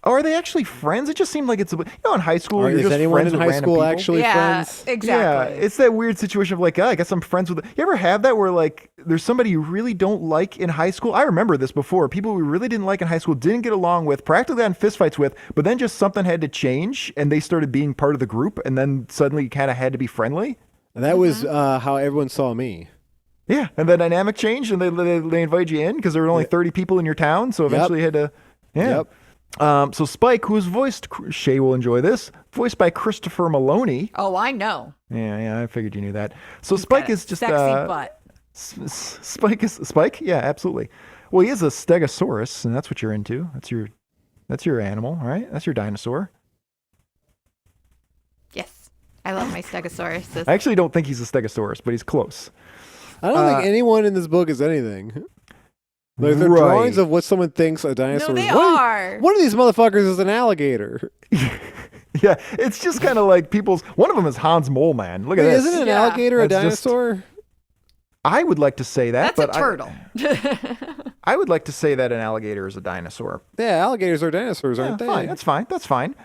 Oh, are they actually friends? It just seemed like it's in high school. You're Is just anyone friends in with high random school people. actually friends? Exactly. Yeah, it's that weird situation of like, I guess I'm friends with. You ever have that where like there's somebody you really don't like in high school? I remember this before. People we really didn't like in high school, didn't get along with, practically got in fistfights with, but then just something had to change and they started being part of the group, and then suddenly you kind of had to be friendly. And that was how everyone saw me. Yeah, and the dynamic changed, and they invite you in because there were only 30 people in your town, so eventually you had to. Yeah. Yep. So Spike, who is voiced, Shea will enjoy this, voiced by Christopher Maloney. Oh, I know. Yeah, I figured you knew that. So Spike is just sexy butt. Spike? Yeah, absolutely. Well, he is a Stegosaurus, and that's what you're into. That's your animal, right? That's your dinosaur. Yes, I love my Stegosaurus. I actually don't think he's a Stegosaurus, but he's close. I don't think anyone in this book is anything. Like, they're drawings of what someone thinks a dinosaur No, is. they are. One of these motherfuckers is an alligator. Yeah, it's just kind of like people's. One of them is Hans Moleman. Look at this. Isn't an alligator a That's just- dinosaur? I would like to say that, That's but a turtle. I would like to say that an alligator is a dinosaur. Yeah, alligators are dinosaurs, aren't they? Fine, that's fine. That's fine.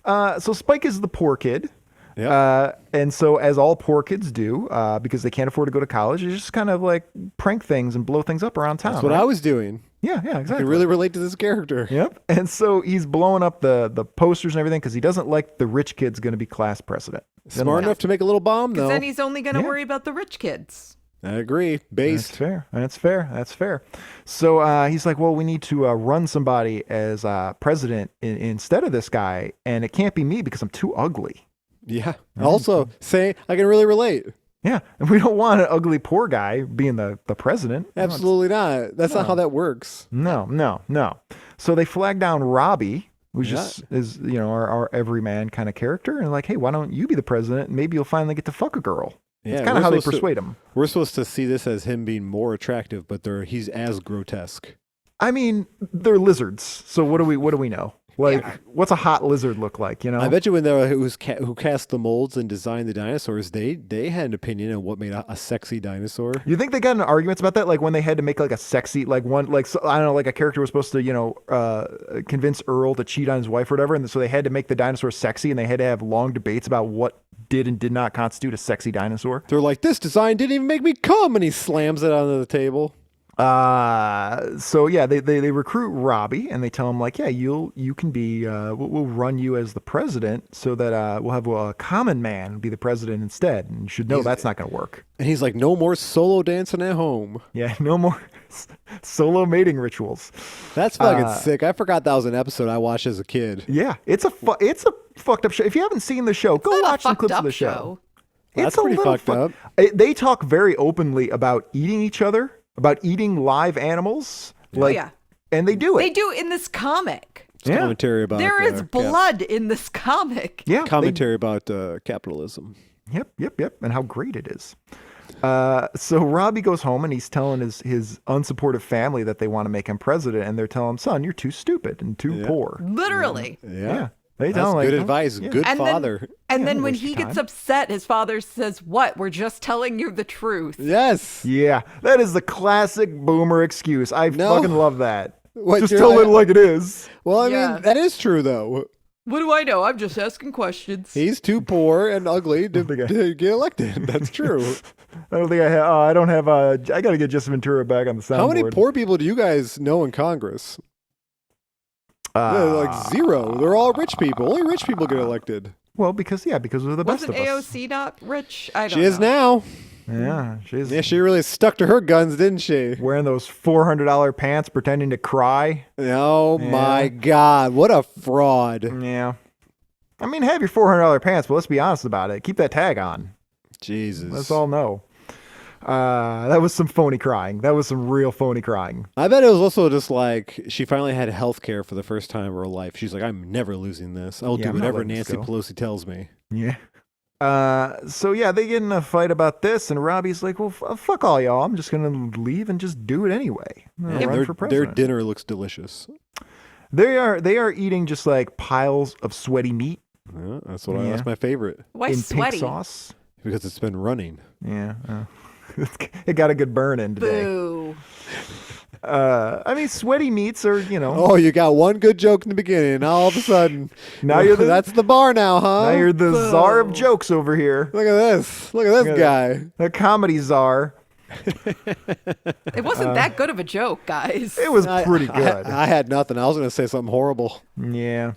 So Spike is the poor kid. Yep. And so, as all poor kids do, because they can't afford to go to college, they just kind of like prank things and blow things up around town. That's what I was doing. Yeah, exactly. I can really relate to this character. Yep. And so he's blowing up the posters and everything because he doesn't like the rich kid's going to be class president. Smart enough to make a little bomb, though. Because then he's only going to worry about the rich kids. I agree. Based. That's fair. So he's like, well, we need to run somebody as president instead of this guy, and it can't be me because I'm too ugly. Yeah. Also, say I can really relate. Yeah, and we don't want an ugly poor guy being the president. Absolutely not. That's not how that works. No. So they flag down Robbie, who's just is our everyman kind of character, and like, hey, why don't you be the president? Maybe you'll finally get to fuck a girl. Yeah, it's kind of how they persuade him. We're supposed to see this as him being more attractive, but he's as grotesque. I mean, they're lizards, so what do we know? Like, what's a hot lizard look like? I bet you when who cast the molds and designed the dinosaurs, they had an opinion on what made a sexy dinosaur. You think they got in arguments about that? Like when they had to make like a sexy, like one, like I don't know, like a character was supposed to, convince Earl to cheat on his wife or whatever, and so they had to make the dinosaur sexy, and they had to have long debates about what did and did not constitute a sexy dinosaur. They're like, this design didn't even make me come, and he slams it onto the table. So yeah, they recruit Robbie and they tell him like, yeah, you can be, we'll run you as the president so that, we'll have a common man be the president instead. And you should know that's not going to work. And he's like, no more solo dancing at home. Yeah. No more solo mating rituals. That's fucking sick. I forgot that was an episode I watched as a kid. Yeah. It's a fucked up show. If you haven't seen the show, go watch some clips of the show. That's pretty fucked up. They talk very openly about eating each other, about eating live animals. And they do it. They do in this comic. It's commentary about there is blood in this comic. Yeah. Commentary about capitalism. Yep. And how great it is. So Robbie goes home and he's telling his unsupportive family that they want to make him president, and they're telling him, son, you're too stupid and too poor. Literally. Yeah. They tell him, like, good advice. Yeah. Good father. And then when he gets upset, his father says, what? We're just telling you the truth. Yes. Yeah. That is the classic boomer excuse. I fucking love that. Just tell it like it is. Well, I mean, that is true, though. What do I know? I'm just asking questions. He's too poor and ugly to get elected. That's true. I don't think I have. I don't have. I got to get Jesse Ventura back on the soundboard. How many poor people do you guys know in Congress? Like zero. They're all rich people. Only rich people get elected. Well, because we're the best of us. Wasn't AOC not rich? I don't know. She is now. Yeah, she's. Yeah, she really stuck to her guns, didn't she? Wearing those $400 pants, pretending to cry. Oh my God! What a fraud. Yeah. I mean, have your $400 pants, but let's be honest about it. Keep that tag on. Jesus. Let's all know. That was some phony crying. That was some real phony crying. I bet it was also just like she finally had health care for the first time in her life. She's like, I'm never losing this. I'll do whatever Nancy Pelosi tells me. Yeah. So yeah, they get in a fight about this, and Robbie's like, well, fuck all y'all. I'm just going to leave and just do it anyway. Run for president. Their dinner looks delicious. They are eating just like piles of sweaty meat. Yeah, that's my favorite. Why in sweaty? Pink sauce. Because it's been running. Yeah. It got a good burn in today. Boo. I mean, sweaty meats are, Oh, you got one good joke in the beginning. All of a sudden, now you're that's the bar now, huh? Now you're the czar of jokes over here. Look at this. Look at this guy. The comedy czar. It wasn't that good of a joke, guys. It was pretty good. I had nothing. I was going to say something horrible. Yeah.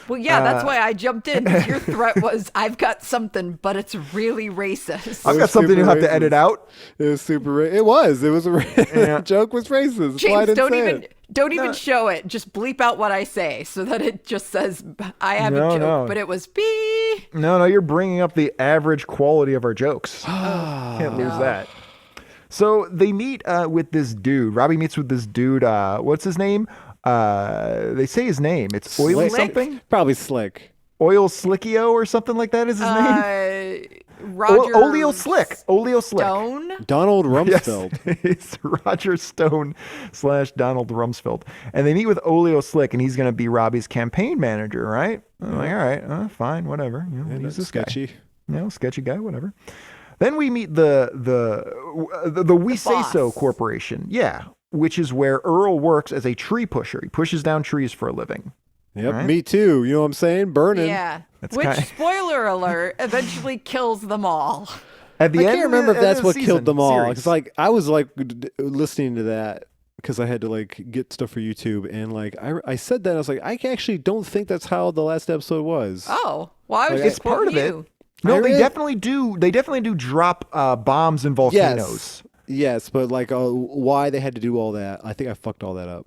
Well, yeah, that's why I jumped in. 'Cause your threat was, I've got something, but it's really racist. I've got something you'll have to edit out. It was super. It was. The joke was racist. That's why I James, didn't say don't even show it. Just bleep out what I say so that it just says, I have a joke, but it was bee. No, you're bringing up the average quality of our jokes. Can't lose that. So they meet with this dude. Robbie meets with this dude. What's his name? They say his name. It's Oily something? Probably Slick. Oil Slickio or something like that is his name? Roger Oleo Slick. Stone? Donald Rumsfeld. Yes, it's Roger Stone / Donald Rumsfeld. And they meet with Oleo Slick, and he's going to be Robbie's campaign manager, right? I'm like, all right, fine, whatever. He's this sketchy. Guy. Sketchy guy, whatever. Then we meet the We Say So Corporation. Yeah, which is where Earl works as a tree pusher. He pushes down trees for a living. Yep, right? Me too. You know what I'm saying? Burning. Yeah. Which, spoiler alert, eventually kills them all. At the I end can't remember if that's what killed them all. Series. Because I was listening to that because I had to get stuff for YouTube, and I said that I was like, I actually don't think that's how the last episode was. Oh, well, I was it's just part of you. it. No, they definitely do. They definitely do drop bombs in volcanoes. Yes, but why they had to do all that? I think I fucked all that up.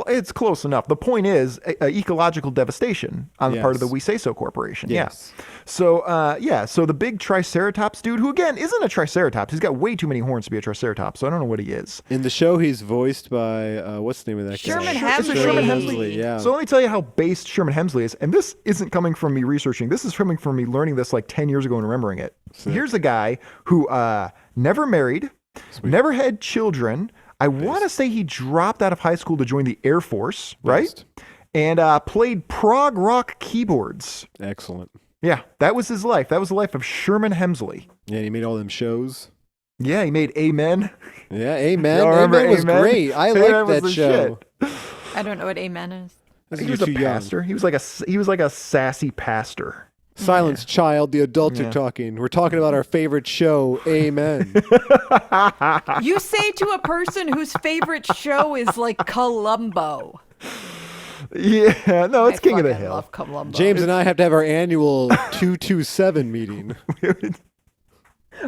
It's close enough. The point is ecological devastation on the part of the We Say So Corporation. Yes. Yeah. So the big Triceratops dude, who again isn't a Triceratops, he's got way too many horns to be a Triceratops. So I don't know what he is. In the show, he's voiced by what's the name of that guy? Sherman Hemsley. Yeah. So let me tell you how based Sherman Hemsley is, and this isn't coming from me researching. This is coming from me learning this 10 years ago and remembering it. Sick. Here's a guy who never married, never had children. I want to say he dropped out of high school to join the Air Force, right? And played prog rock keyboards. Excellent. Yeah, that was his life. That was the life of Sherman Hemsley. Yeah, and he made all them shows. Yeah, he made Amen. Yeah, Amen. Amen was great. I liked that show. Shit. I don't know what Amen is. He was a pastor. He was like a sassy pastor. Silence, child. The adults are talking. We're talking about our favorite show, Amen. You say to a person whose favorite show is Columbo. Yeah, no, it's King of the Hill. Love Columbo. James and I have to have our annual 227 meeting.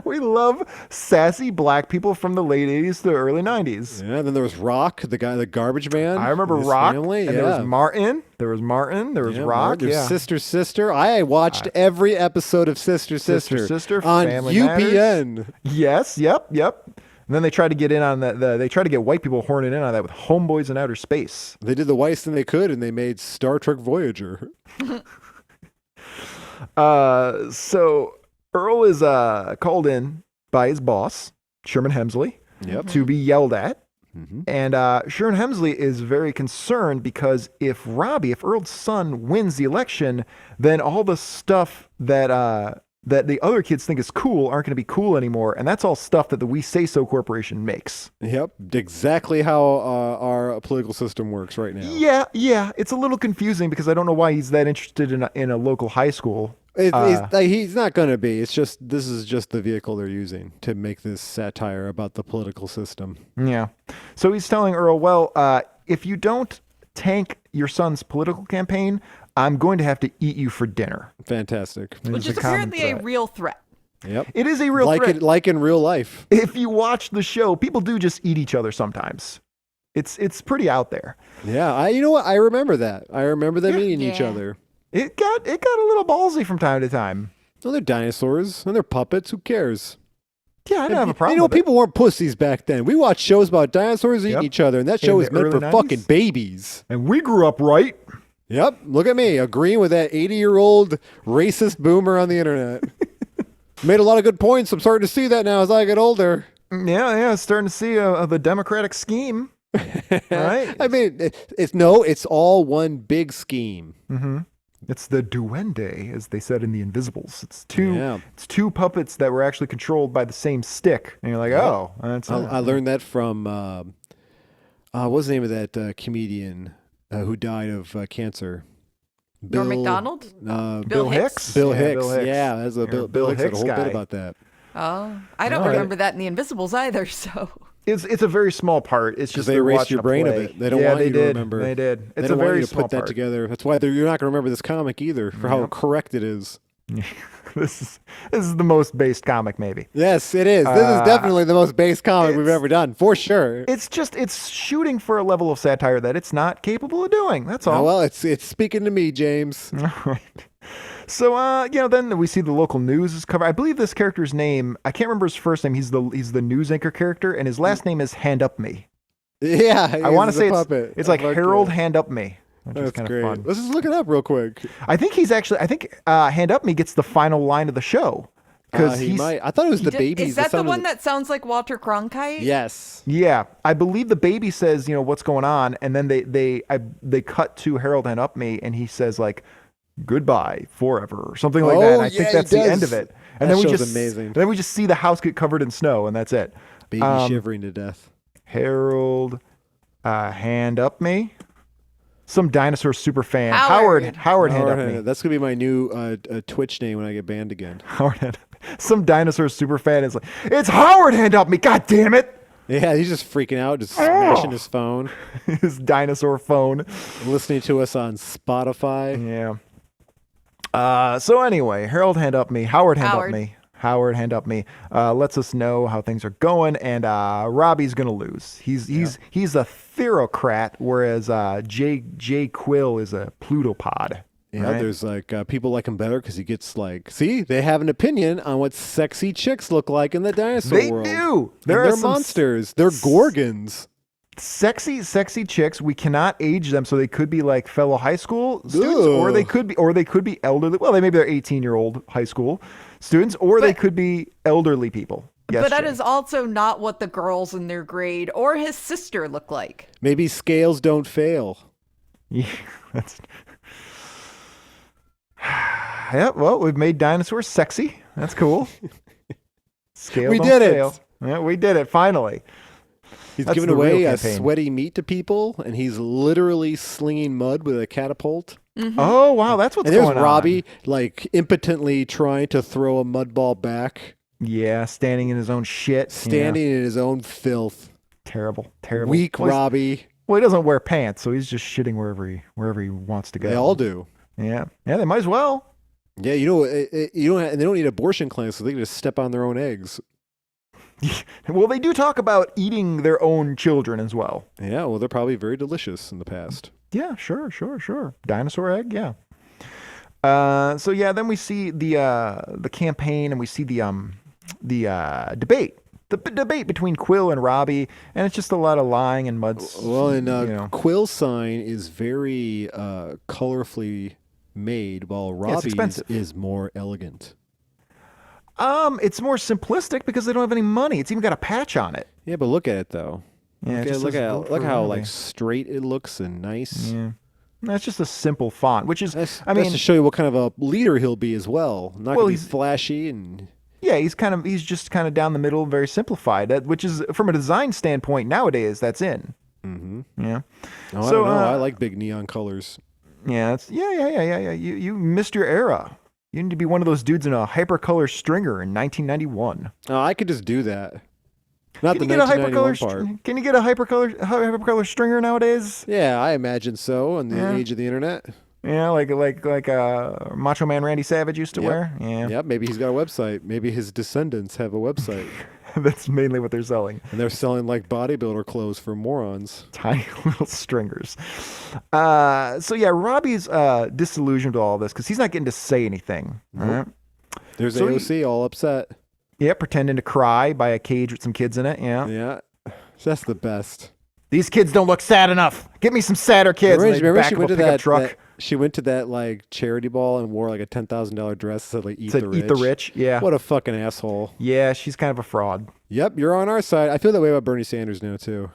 We love sassy black people from the late 80s to the early 90s. Yeah, then there was Rock, the garbage man. I remember Rock. Family. And there was Martin. There was Rock. There's Sister. I watched every episode of Sister on Family UPN. Matters. Yes, yep. And then they tried to get in on that. They tried to get white people horning in on that with Homeboys in Outer Space. They did the whitest thing they could, and they made Star Trek Voyager. So Earl is called in by his boss, Sherman Hemsley, to be yelled at. Mm-hmm. And Sherman Hemsley is very concerned because if Earl's son wins the election, then all the stuff that the other kids think is cool aren't going to be cool anymore. And that's all stuff that the We Say So Corporation makes. Yep. Exactly how our political system works right now. Yeah. It's a little confusing because I don't know why he's that interested in a local high school. He's not going to be. This is just the vehicle they're using to make this satire about the political system. Yeah. So he's telling Earl, well, if you don't tank your son's political campaign, I'm going to have to eat you for dinner. Fantastic. Which is apparently a real threat. Yep. It is a real threat. Like in real life. If you watch the show, people do just eat each other sometimes. It's pretty out there. Yeah. You know what? I remember that. I remember them eating each other. It got a little ballsy from time to time. Well, they're dinosaurs and they're puppets. Who cares? Yeah, I don't have a problem. People weren't pussies back then. We watched shows about dinosaurs eating each other, and that show was meant for 90s. fucking babies. And we grew up right. Yep. Look at me agreeing with that 80-year-old racist boomer on the internet. Made a lot of good points. I'm starting to see that now as I get older. Yeah. Starting to see the Democratic scheme. Right? I mean, it's all one big scheme. Mm-hmm. It's the duende, as they said in The Invisibles. It's two puppets that were actually controlled by the same stick. And you're like, oh, that's I learned that from, what's the name of that comedian who died of cancer? Norm Macdonald? Bill Hicks? Bill Hicks. Bill Hicks. Yeah, that's Bill Hicks had a whole bit about that. Oh, I don't remember that in The Invisibles either, so... It's a very small part. It's just they they're erased watching your a brain of play. it. They don't want they you to did. remember. They did. They It's don't a very want you to small put that part. together. That's why you're not going to remember this comic either for how correct it is. This is the most based comic, maybe. Yes, it is. This is definitely the most base comic we've ever done, for sure. It's shooting for a level of satire that it's not capable of doing. That's all. Oh, well, it's speaking to me, James. All right. So, then we see the local news is covered. I believe this character's name, I can't remember his first name. He's the news anchor character, and his last name is Hand Up Me. Yeah, I want to say puppet. it's like I like Harold it. Hand Up Me. Which is That's kind great. of fun. Let's just look it up real quick. I think Hand Up Me gets the final line of the show. Because He might. I thought it was the babies. Is that the sounded- one that sounds like Walter Cronkite? Yes. Yeah, I believe the baby says, what's going on, and then they cut to Harold Hand Up Me, and he says like, "Goodbye forever" or something like that. And I think yeah, that's he the end does. of it. That And then we show's just amazing. Then we just see the house get covered in snow, and that's it. Baby shivering to death. Harold, Hand Up Me. Some dinosaur super fan. Howard. Howard Hand Up Me. That's gonna be my new Twitch name when I get banned again. Howard Hand Up Me. Some dinosaur super fan is like, "It's Howard Hand Up Me, god damn it!" Yeah, he's just freaking out, just smashing his phone, His dinosaur phone. listening to us on Spotify. Yeah. So anyway, Harold Hand Up Me, Howard Hand Howard. Up Me, Howard Hand Up Me lets us know how things are going, and Robbie's gonna lose. He's a theocrat, whereas Jay Quill is a plutopod. Yeah, right? there's like people like him better because he gets like, see, they have an opinion on what sexy chicks look like in the dinosaur They world. do. They're There are some monsters. They're gorgons. sexy chicks. We cannot age them, so they could be like fellow high school students, Ugh. or they could be elderly. Well, maybe they're 18-year-old high school students, or they could be elderly people. Yes, But that Jay. is also not what the girls in their grade or his sister look like. Maybe scales don't fail. Yeah, that's. Yeah, well, we've made dinosaurs sexy. That's cool. Scale We don't did it. fail. Yeah, we did it finally. He's That's giving the real away campaign. sweaty meat to people, and he's literally slinging mud with a catapult. Oh wow, that's what's And there's going on. Robbie, like impotently trying to throw a mud ball back, Yeah, standing in his own shit. Yeah. standing in his own filth. Terrible. Weak Well, Robbie. Well, he doesn't wear pants, so he's just shitting wherever he wants to go. They all do. Yeah, they might as well. Yeah, you know, and they don't need abortion clinics, so they can just step on their own eggs. Well, they do talk about eating their own children as well. Yeah, well, they're probably very delicious in the past. Yeah, sure. Dinosaur egg, yeah. So yeah, then we see the campaign, and we see the debate. The debate between Quill and Robbie, and it's just a lot of lying and muds. Well, and you know. Quill's sign is very colorfully made, while it's Robbie's expensive. is more elegant. It's more simplistic because they don't have any money. It's even got a patch on it. Yeah, but look at it though. Yeah, it just look says at vote look for how Robbie. like straight it looks and nice. Yeah. That's just a simple font, which is, That's I mean, to show you what kind of a leader he'll be as well. Not Well, gonna be he's- flashy and yeah, he's just kind of down the middle, very simplified. Which is, from a design standpoint, nowadays that's in. Mm-hmm. Yeah. I So, don't know. I like big neon colors. Yeah, yeah. You missed your era. You need to be one of those dudes in a hypercolor stringer in 1991. Oh, I could just do that. Not Can the you get a 1991 hypercolor? part. Can you get a hypercolor stringer nowadays? Yeah, I imagine so. In the Yeah. age of the internet. Yeah, like Macho Man Randy Savage used to Yep. wear. Yeah, Yep. Maybe he's got a website. Maybe his descendants have a website, that's mainly what they're selling. and they're selling like bodybuilder clothes for morons. Tiny little stringers. So yeah, Robbie's disillusioned with all this because he's not getting to say anything. All right? There's So AOC all upset. Yeah, pretending to cry by a cage with some kids in it. Yeah. Yeah, that's the best. These kids don't look sad enough. Get me some sadder kids. And they Remember back she up went a to pickup that, truck. she went to that like charity ball and wore like a $10,000 dress that said like eat Said the rich. eat the rich. Yeah. What a fucking asshole. Yeah, she's kind of a fraud. Yep, you're on our side. I feel that way about Bernie Sanders now too.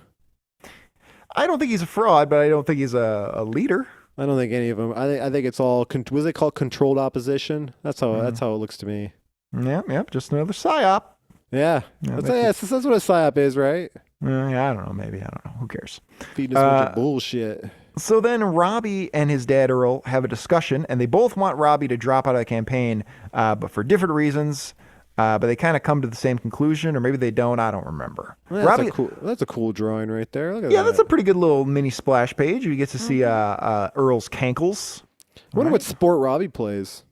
I don't think he's a fraud, but I don't think he's a leader. I don't think any of them. I think it's all what do they call controlled opposition? That's how it looks to me. Yeah, just another psyop. Yeah, that's what a psyop is, right? Yeah, I don't know. Maybe. I don't know. Who cares? Feeding us a bunch of bullshit. So then Robbie and his dad Earl have a discussion, and they both want Robbie to drop out of the campaign, but for different reasons. But they kind of come to the same conclusion, or maybe they don't. I don't remember. Well, that's a cool drawing right there. Look at Yeah, that. that's a pretty good little mini splash page. You get to see Earl's cankles. I wonder what sport Robbie plays.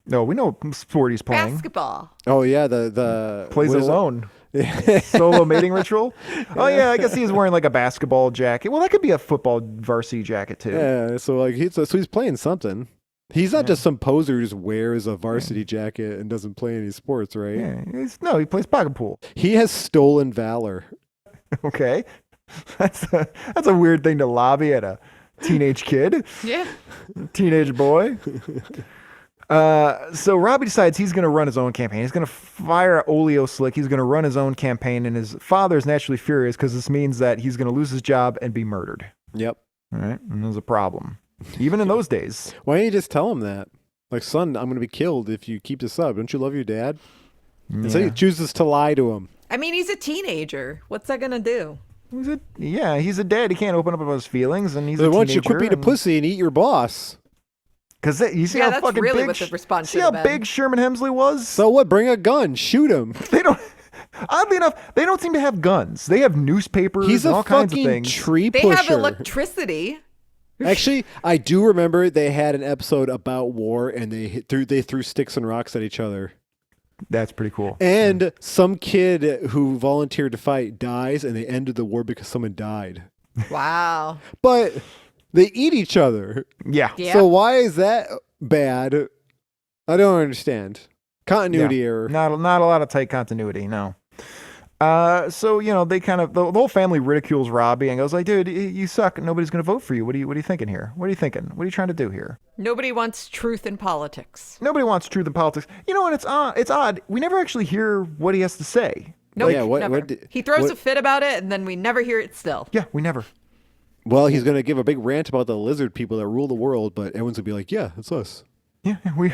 No, we know what sport he's playing. Basketball. Oh yeah, the Plays what is it? alone. Solo mating ritual. Oh yeah, I guess he's wearing like a basketball jacket. Well, that could be a football varsity jacket too. Yeah, so like he's playing something. He's not just some poser who just wears a varsity jacket and doesn't play any sports, right? Yeah, he plays pocket pool. He has stolen valor. Okay, that's a weird thing to lobby at a teenage kid, Yeah. teenage boy. So Robbie decides he's going to run his own campaign. He's going to fire Oleo Slick. He's going to run his own campaign, and his father is naturally furious because this means that he's going to lose his job and be murdered. Yep. All right, and there's a problem, even in those days. Why don't you just tell him that? Like, son, I'm going to be killed if you keep this up. Don't you love your dad? And so he chooses to lie to him. I mean, he's a teenager. What's that gonna do? He's a dad. He can't open up about his feelings, and he's So a why don't you teenager. quit being a pussy and eat your boss? Because you see Yeah, how that's fucking really big. what the response see should how have been. big Sherman Hemsley was. So what? Bring a gun. Shoot him. They don't. Oddly enough, they don't seem to have guns. They have newspapers He's and a all kinds of fucking things. tree They pusher. have electricity. Actually, I do remember they had an episode about war and they threw sticks and rocks at each other. That's pretty cool. And some kid who volunteered to fight dies, and they ended the war because someone died. Wow. But they eat each other. Yeah. Yeah. So why is that bad? I don't understand. Continuity error. Not a lot of tight continuity. No. So they kind of the whole family ridicules Robbie and goes like, "Dude, you suck. Nobody's gonna vote for you. What are you thinking here? What are you thinking? What are you trying to do here? Nobody wants truth in politics. Nobody wants truth in politics. You know, and it's odd. We never actually hear what he has to say. Nope, Yeah, what- never. what did- He throws what- a fit about it, and then we never hear it still. Yeah, we never. Well, he's going to give a big rant about the lizard people that rule the world, but everyone's going to be like, yeah, it's us. Yeah, we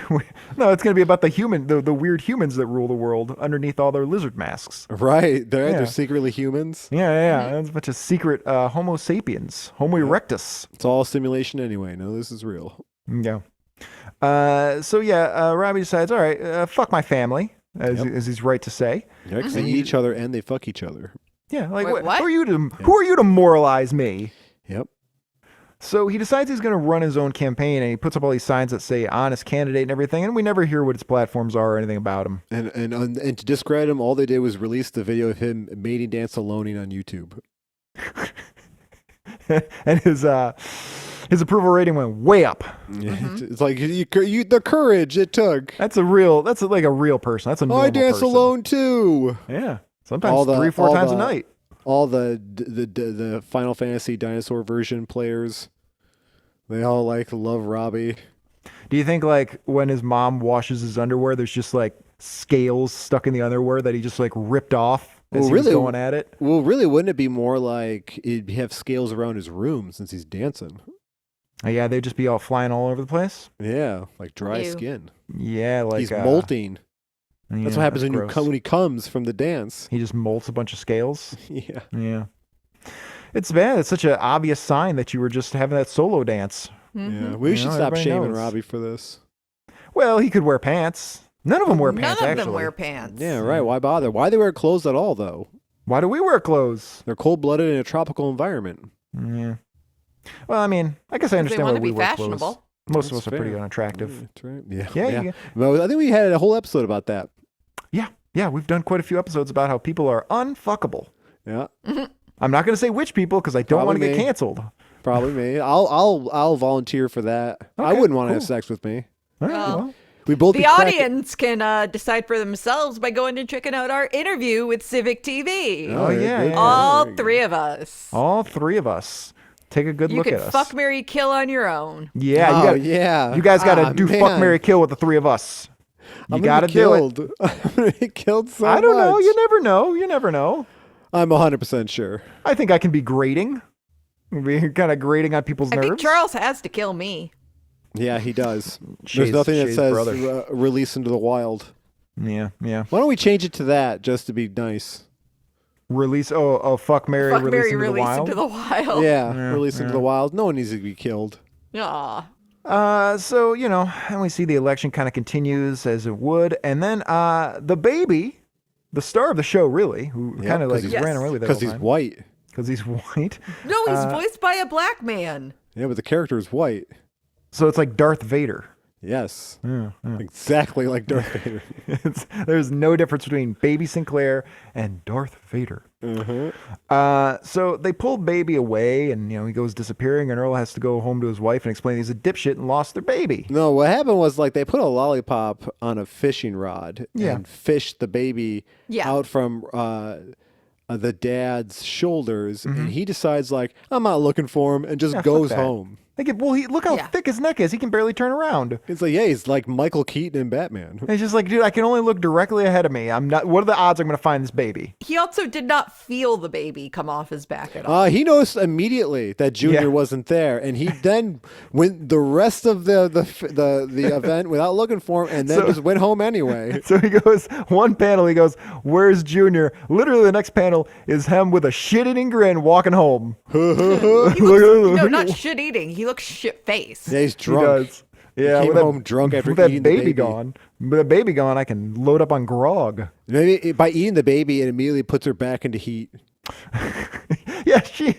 no, it's gonna be about the weird humans that rule the world underneath all their lizard masks. Right. They're Yeah. secretly humans. Yeah. That's a bunch of secret Homo sapiens, Homo erectus. It's all simulation anyway. No, this is real. Yeah. Robbie decides, all right, fuck my family, as he's right to say. Yeah, 'cause they eat each other and they fuck each other. Yeah, like Wait, what? who are you to moralize me? Yep. So he decides he's going to run his own campaign, and he puts up all these signs that say honest candidate and everything, and we never hear what his platforms are or anything about him. And to discredit him, all they did was release the video of him mating dance aloneing on YouTube. And his approval rating went way up. Yeah, it's like the courage it took. That's like a real person. That's a normal I dance person. alone too. Yeah, sometimes All the- 3-4 all times the- a night. All the Final Fantasy dinosaur version players, they all love Robbie. Do you think like when his mom washes his underwear, there's just like scales stuck in the underwear that he just like ripped off as Well, he was really- going at it? Well, really, wouldn't it be more like he'd have scales around his room since he's dancing? Yeah, they'd just be all flying all over the place. Yeah, like dry Ew. skin. Yeah, like He's molting. yeah, That's what happens gross. when he comes from the dance. He just molts a bunch of scales. Yeah. Yeah, it's bad. It's such an obvious sign that you were just having that solo dance. Yeah. We should know, stop everybody shaming knows. Robbie for this. Well, he could wear pants. None of them wear None pants. of actually, them wear pants. Yeah, right. Why bother? Why they wear clothes at all, though? why do we wear clothes? They're cold-blooded in a tropical environment. Yeah. Well, I mean, I guess I They understand want why to we be wear fashionable. clothes. Most of That's us are pretty fair. unattractive. That's right. Yeah. Yeah, yeah. Well, I think we had a whole episode about that. Yeah, we've done quite a few episodes about how people are unfuckable. Yeah. I'm not going to say which people because I don't want to Probably get me. canceled. Probably me. I'll volunteer for that. I Okay, wouldn't want to have cool. sex with me. All right, Well, well, We both The be cracking- audience can decide for themselves by going and checking out our interview with Civic TV. Oh, yeah, good. yeah. All Very good. three of us. all three of us. Take a good You look can at us. fuck, marry, kill on your own. Yeah, Oh, you got. yeah. You guys got to Ah, do fuck, man. marry, kill with the three of us. You I'm got to gonna do be it. killed. I'm gonna be killed so I don't know. much. You never know. You never know. I'm 100% sure. I think I can be grating. Be kind of grating on people's I nerves. think Charles has to kill me. Yeah, he does. Shea's- There's nothing that Shea's says brother. release into the wild. Yeah. Why don't we change it to that just to be nice? Release. Oh, fuck, marry, Fuck, release marry, into the release wild. into the wild. Yeah, release into the wild. No one needs to be killed. Aw. So, and we see the election kind of continues as it would. And then the baby, the star of the show, really, who kind of like ran away with it. Because he's white. Because he's white. No, he's voiced by a black man. Yeah, but the character is white. So it's like Darth Vader. Yes. Exactly like Darth Vader. There's no difference between Baby Sinclair and Darth Vader. So they pull baby away, and he goes disappearing, and Earl has to go home to his wife and explain he's a dipshit and lost their baby. No, what happened was like they put a lollipop on a fishing rod and fished the baby out from the dad's shoulders, and he decides like, I'm not looking for him, and just goes home. Look how thick his neck is. He can barely turn around. It's like, he's like Michael Keaton in Batman. And he's just like, dude, I can only look directly ahead of me. What are the odds I'm going to find this baby? He also did not feel the baby come off his back at all. He noticed immediately that Junior wasn't there, and he then went the rest of the event without looking for him, and then just went home anyway. So he goes, one panel, he goes, where's Junior? Literally the next panel is him with a shit-eating grin walking home. No, not shit-eating. He looks shit-faced. Yeah, he's drunk. He does. Yeah, he came home drunk after eating the baby. Gone. With that baby gone, I can load up on grog. Maybe by eating the baby, it immediately puts her back into heat. Yeah, she.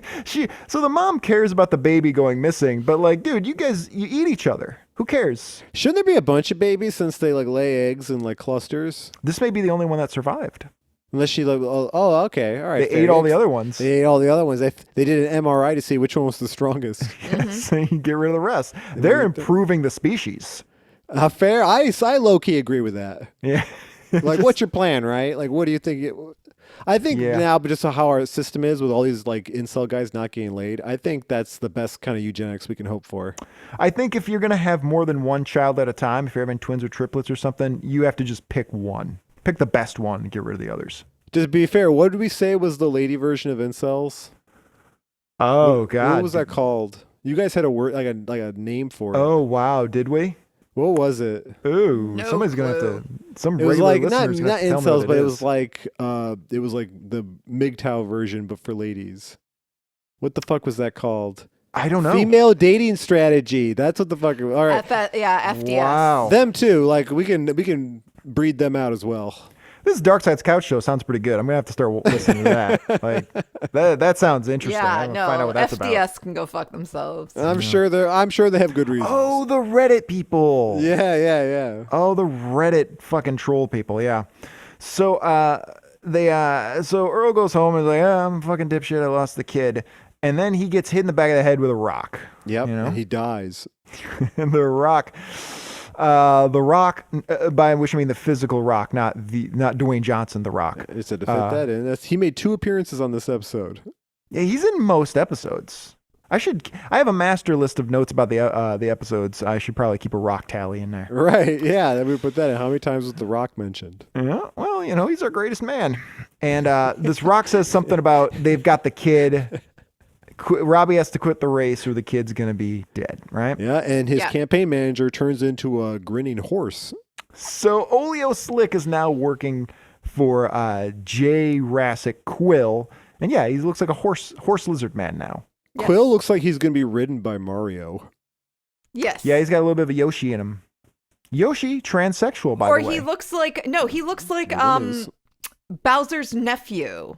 So the mom cares about the baby going missing, but like, dude, you eat each other. Who cares? Shouldn't there be a bunch of babies since they like lay eggs in like clusters? This may be the only one that survived. Unless she like, okay, all right. They ate all the other ones. They ate all the other ones. They did an MRI to see which one was the strongest. So you can get rid of the rest. They're improving the species. Fair. I low key agree with that. Yeah. Like, what's your plan, right? Like, what do you think? I think now, but just how our system is with all these like incel guys not getting laid, I think that's the best kind of eugenics we can hope for. I think if you're gonna have more than one child at a time, if you're having twins or triplets or something, you have to just pick one. Pick the best one and get rid of the others. To be fair, what did we say was the lady version of incels? Oh, God. What was that called? You guys had a word, like a name for it. Oh, wow. Did we? What was it? Ooh, No somebody's going to have to, some It was regular like, listeners not gonna have to tell me incels, what but it it is. was like the MGTOW version, but for ladies. What the fuck was that called? I don't know. Female dating strategy. That's what the fuck. All right. FDS. Wow. Them too. Like we can breed them out as well. This Dark Side's Couch Show sounds pretty good. I'm gonna have to start listening to that. Like that sounds interesting. Yeah, I'm gonna find out what that's FDS about. can go fuck themselves. I'm sure they have good reasons. Oh, the Reddit people. Yeah. Oh, the Reddit fucking troll people. Yeah. So so Earl goes home and is like, I'm a fucking dipshit. I lost the kid. And then he gets hit in the back of the head with a rock. Yep. You know? And he dies. And the rock, by which I mean the physical rock, not Dwayne Johnson, the Rock. It's to fit that in. He made 2 appearances on this episode. Yeah, he's in most episodes. I have a master list of notes about the episodes. I should probably keep a rock tally in there. Right. Yeah. Then we put that in. How many times was the Rock mentioned? Yeah, well, he's our greatest man. And this rock says something about they've got the kid. Robbie has to quit the race or the kid's going to be dead, right? Yeah, and his campaign manager turns into a grinning horse. So Oleo Slick is now working for J. Rassic Quill. And yeah, he looks like a horse lizard man now. Yes. Quill looks like he's going to be ridden by Mario. Yes. Yeah, he's got a little bit of a Yoshi in him. Yoshi, transsexual, by the way. Or he looks like Bowser's nephew.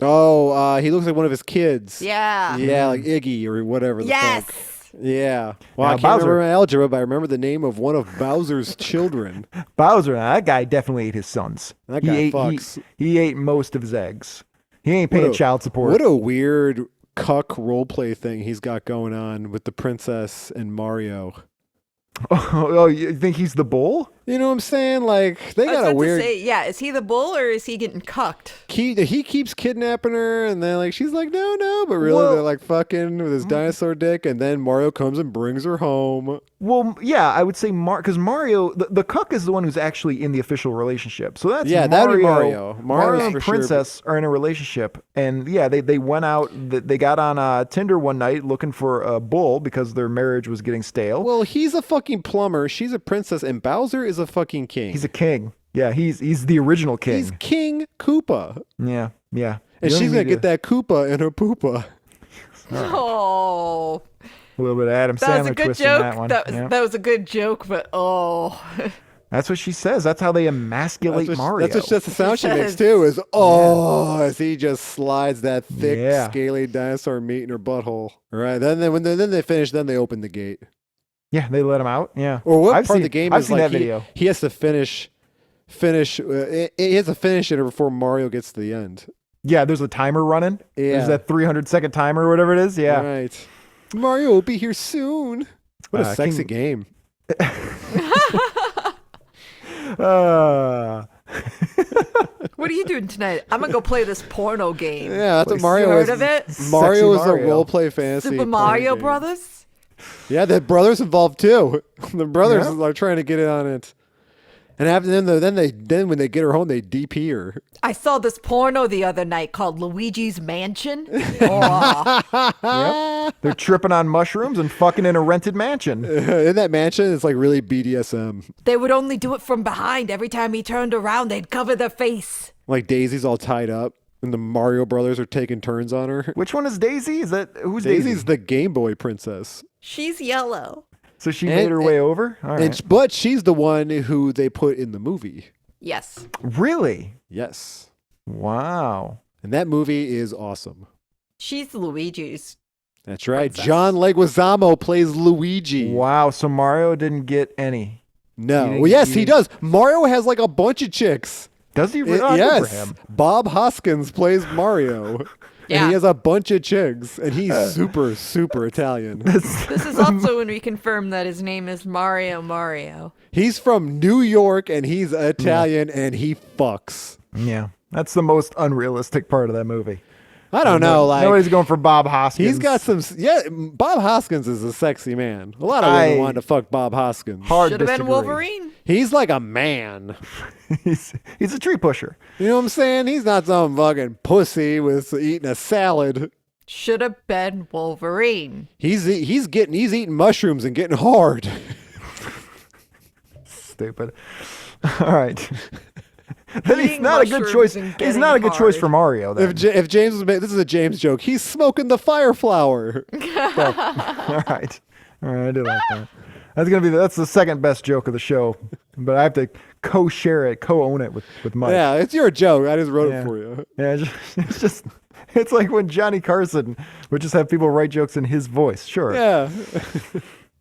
Oh, he looks like one of his kids. Yeah. Yeah, like Iggy or whatever the fuck. Yes. Yeah. Well, Now, I can't Bowser- remember my algebra, but I remember the name of one of Bowser's children. Bowser, that guy definitely ate his sons. That guy he fucks. He ate most of his eggs. He ain't paying child support. What a weird cuck roleplay thing he's got going on with the princess and Mario. Oh, you think he's the bull? You know what I'm saying? Like, they I was got a about weird... to say, yeah, is he the bull or is he getting cucked? He keeps kidnapping her, and then like she's like, no, but really Well- they're like fucking with his dinosaur dick, and then Mario comes and brings her home. Well, yeah, I would say because Mario, the cuck is the one who's actually in the official relationship. So that's that'd be Mario. Mario and for sure, Princess are in a relationship, and yeah, they went out. They got on Tinder one night looking for a bull because their marriage was getting stale. Well, he's a fucking plumber, she's a princess, and Bowser is a fucking king. He's a king. Yeah, he's the original king. He's King Koopa. Yeah. And she's gonna get that Koopa in her poopa. Oh. A little bit of Adam That was a Sandler good twist in joke. that one. That was a good joke, but oh. That's what she says. That's how they emasculate Mario. That's the sound she makes says. too. Is as he just slides that thick, scaly dinosaur meat in her butthole. Right. Then when they finish, then they open the gate. Yeah, they let him out. Yeah. Or what I've part seen, of the game I've is seen like that video. he has to finish. He has to finish it before Mario gets to the end. Yeah, there's a timer running. Yeah. There's that 300-second timer or whatever it is. Yeah. Right. Mario will be here soon. What a sexy game. What are you doing tonight? I'm gonna go play this porno game. Yeah, that's what Mario You heard is. of it? Mario is a Mario. role-play fantasy. Super Mario game. Brothers? Yeah, the brothers involved too. The brothers are trying to get in on it. And after then when they get her home, they DP her. I saw this porno the other night called Luigi's Mansion. Oh, Yep. They're tripping on mushrooms and fucking in a rented mansion. In that mansion, it's like really BDSM. they would only do it from behind. Every time he turned around, they'd cover their face. Like Daisy's all tied up, and the Mario brothers are taking turns on her. Which one is Daisy? Is that who's Daisy's Daisy? the Game Boy princess. She's yellow. So she made her way over? All right. But she's the one who they put in the movie. Yes. Really? Yes. Wow. And that movie is awesome. She's Luigi's. That's right. Princess. John Leguizamo plays Luigi. Wow. So Mario didn't get any. No. He Well, yes, he didn't- does. Mario has like a bunch of chicks. Does he? Oh, good for Yes. him. Bob Hoskins plays Mario. Yeah. And he has a bunch of chicks. And he's super, super Italian. This is also when we confirm that his name is Mario. He's from New York and he's Italian and he fucks. Yeah. That's the most unrealistic part of that movie. I don't know. Like Nobody's going for Bob Hoskins. he's got some. Yeah, Bob Hoskins is a sexy man. A lot of women wanted to fuck Bob Hoskins. hard Should have been disagree. Wolverine. He's like a man. he's a tree pusher. You know what I'm saying? He's not some fucking pussy with eating a salad. Should have been Wolverine. He's eating mushrooms and getting hard. Stupid. All right. Then he's Eating not a good mushrooms choice. and He's getting not a good choice hard. for Mario. Then. If James was this is a James joke. He's smoking the fire flower. All right. All right. I do like that. That's the second best joke of the show, but I have to co-share it, co-own it with Mike. Yeah, it's your joke. I just wrote Yeah. it for you. Yeah, it's like when Johnny Carson would just have people write jokes in his voice. Sure. Yeah.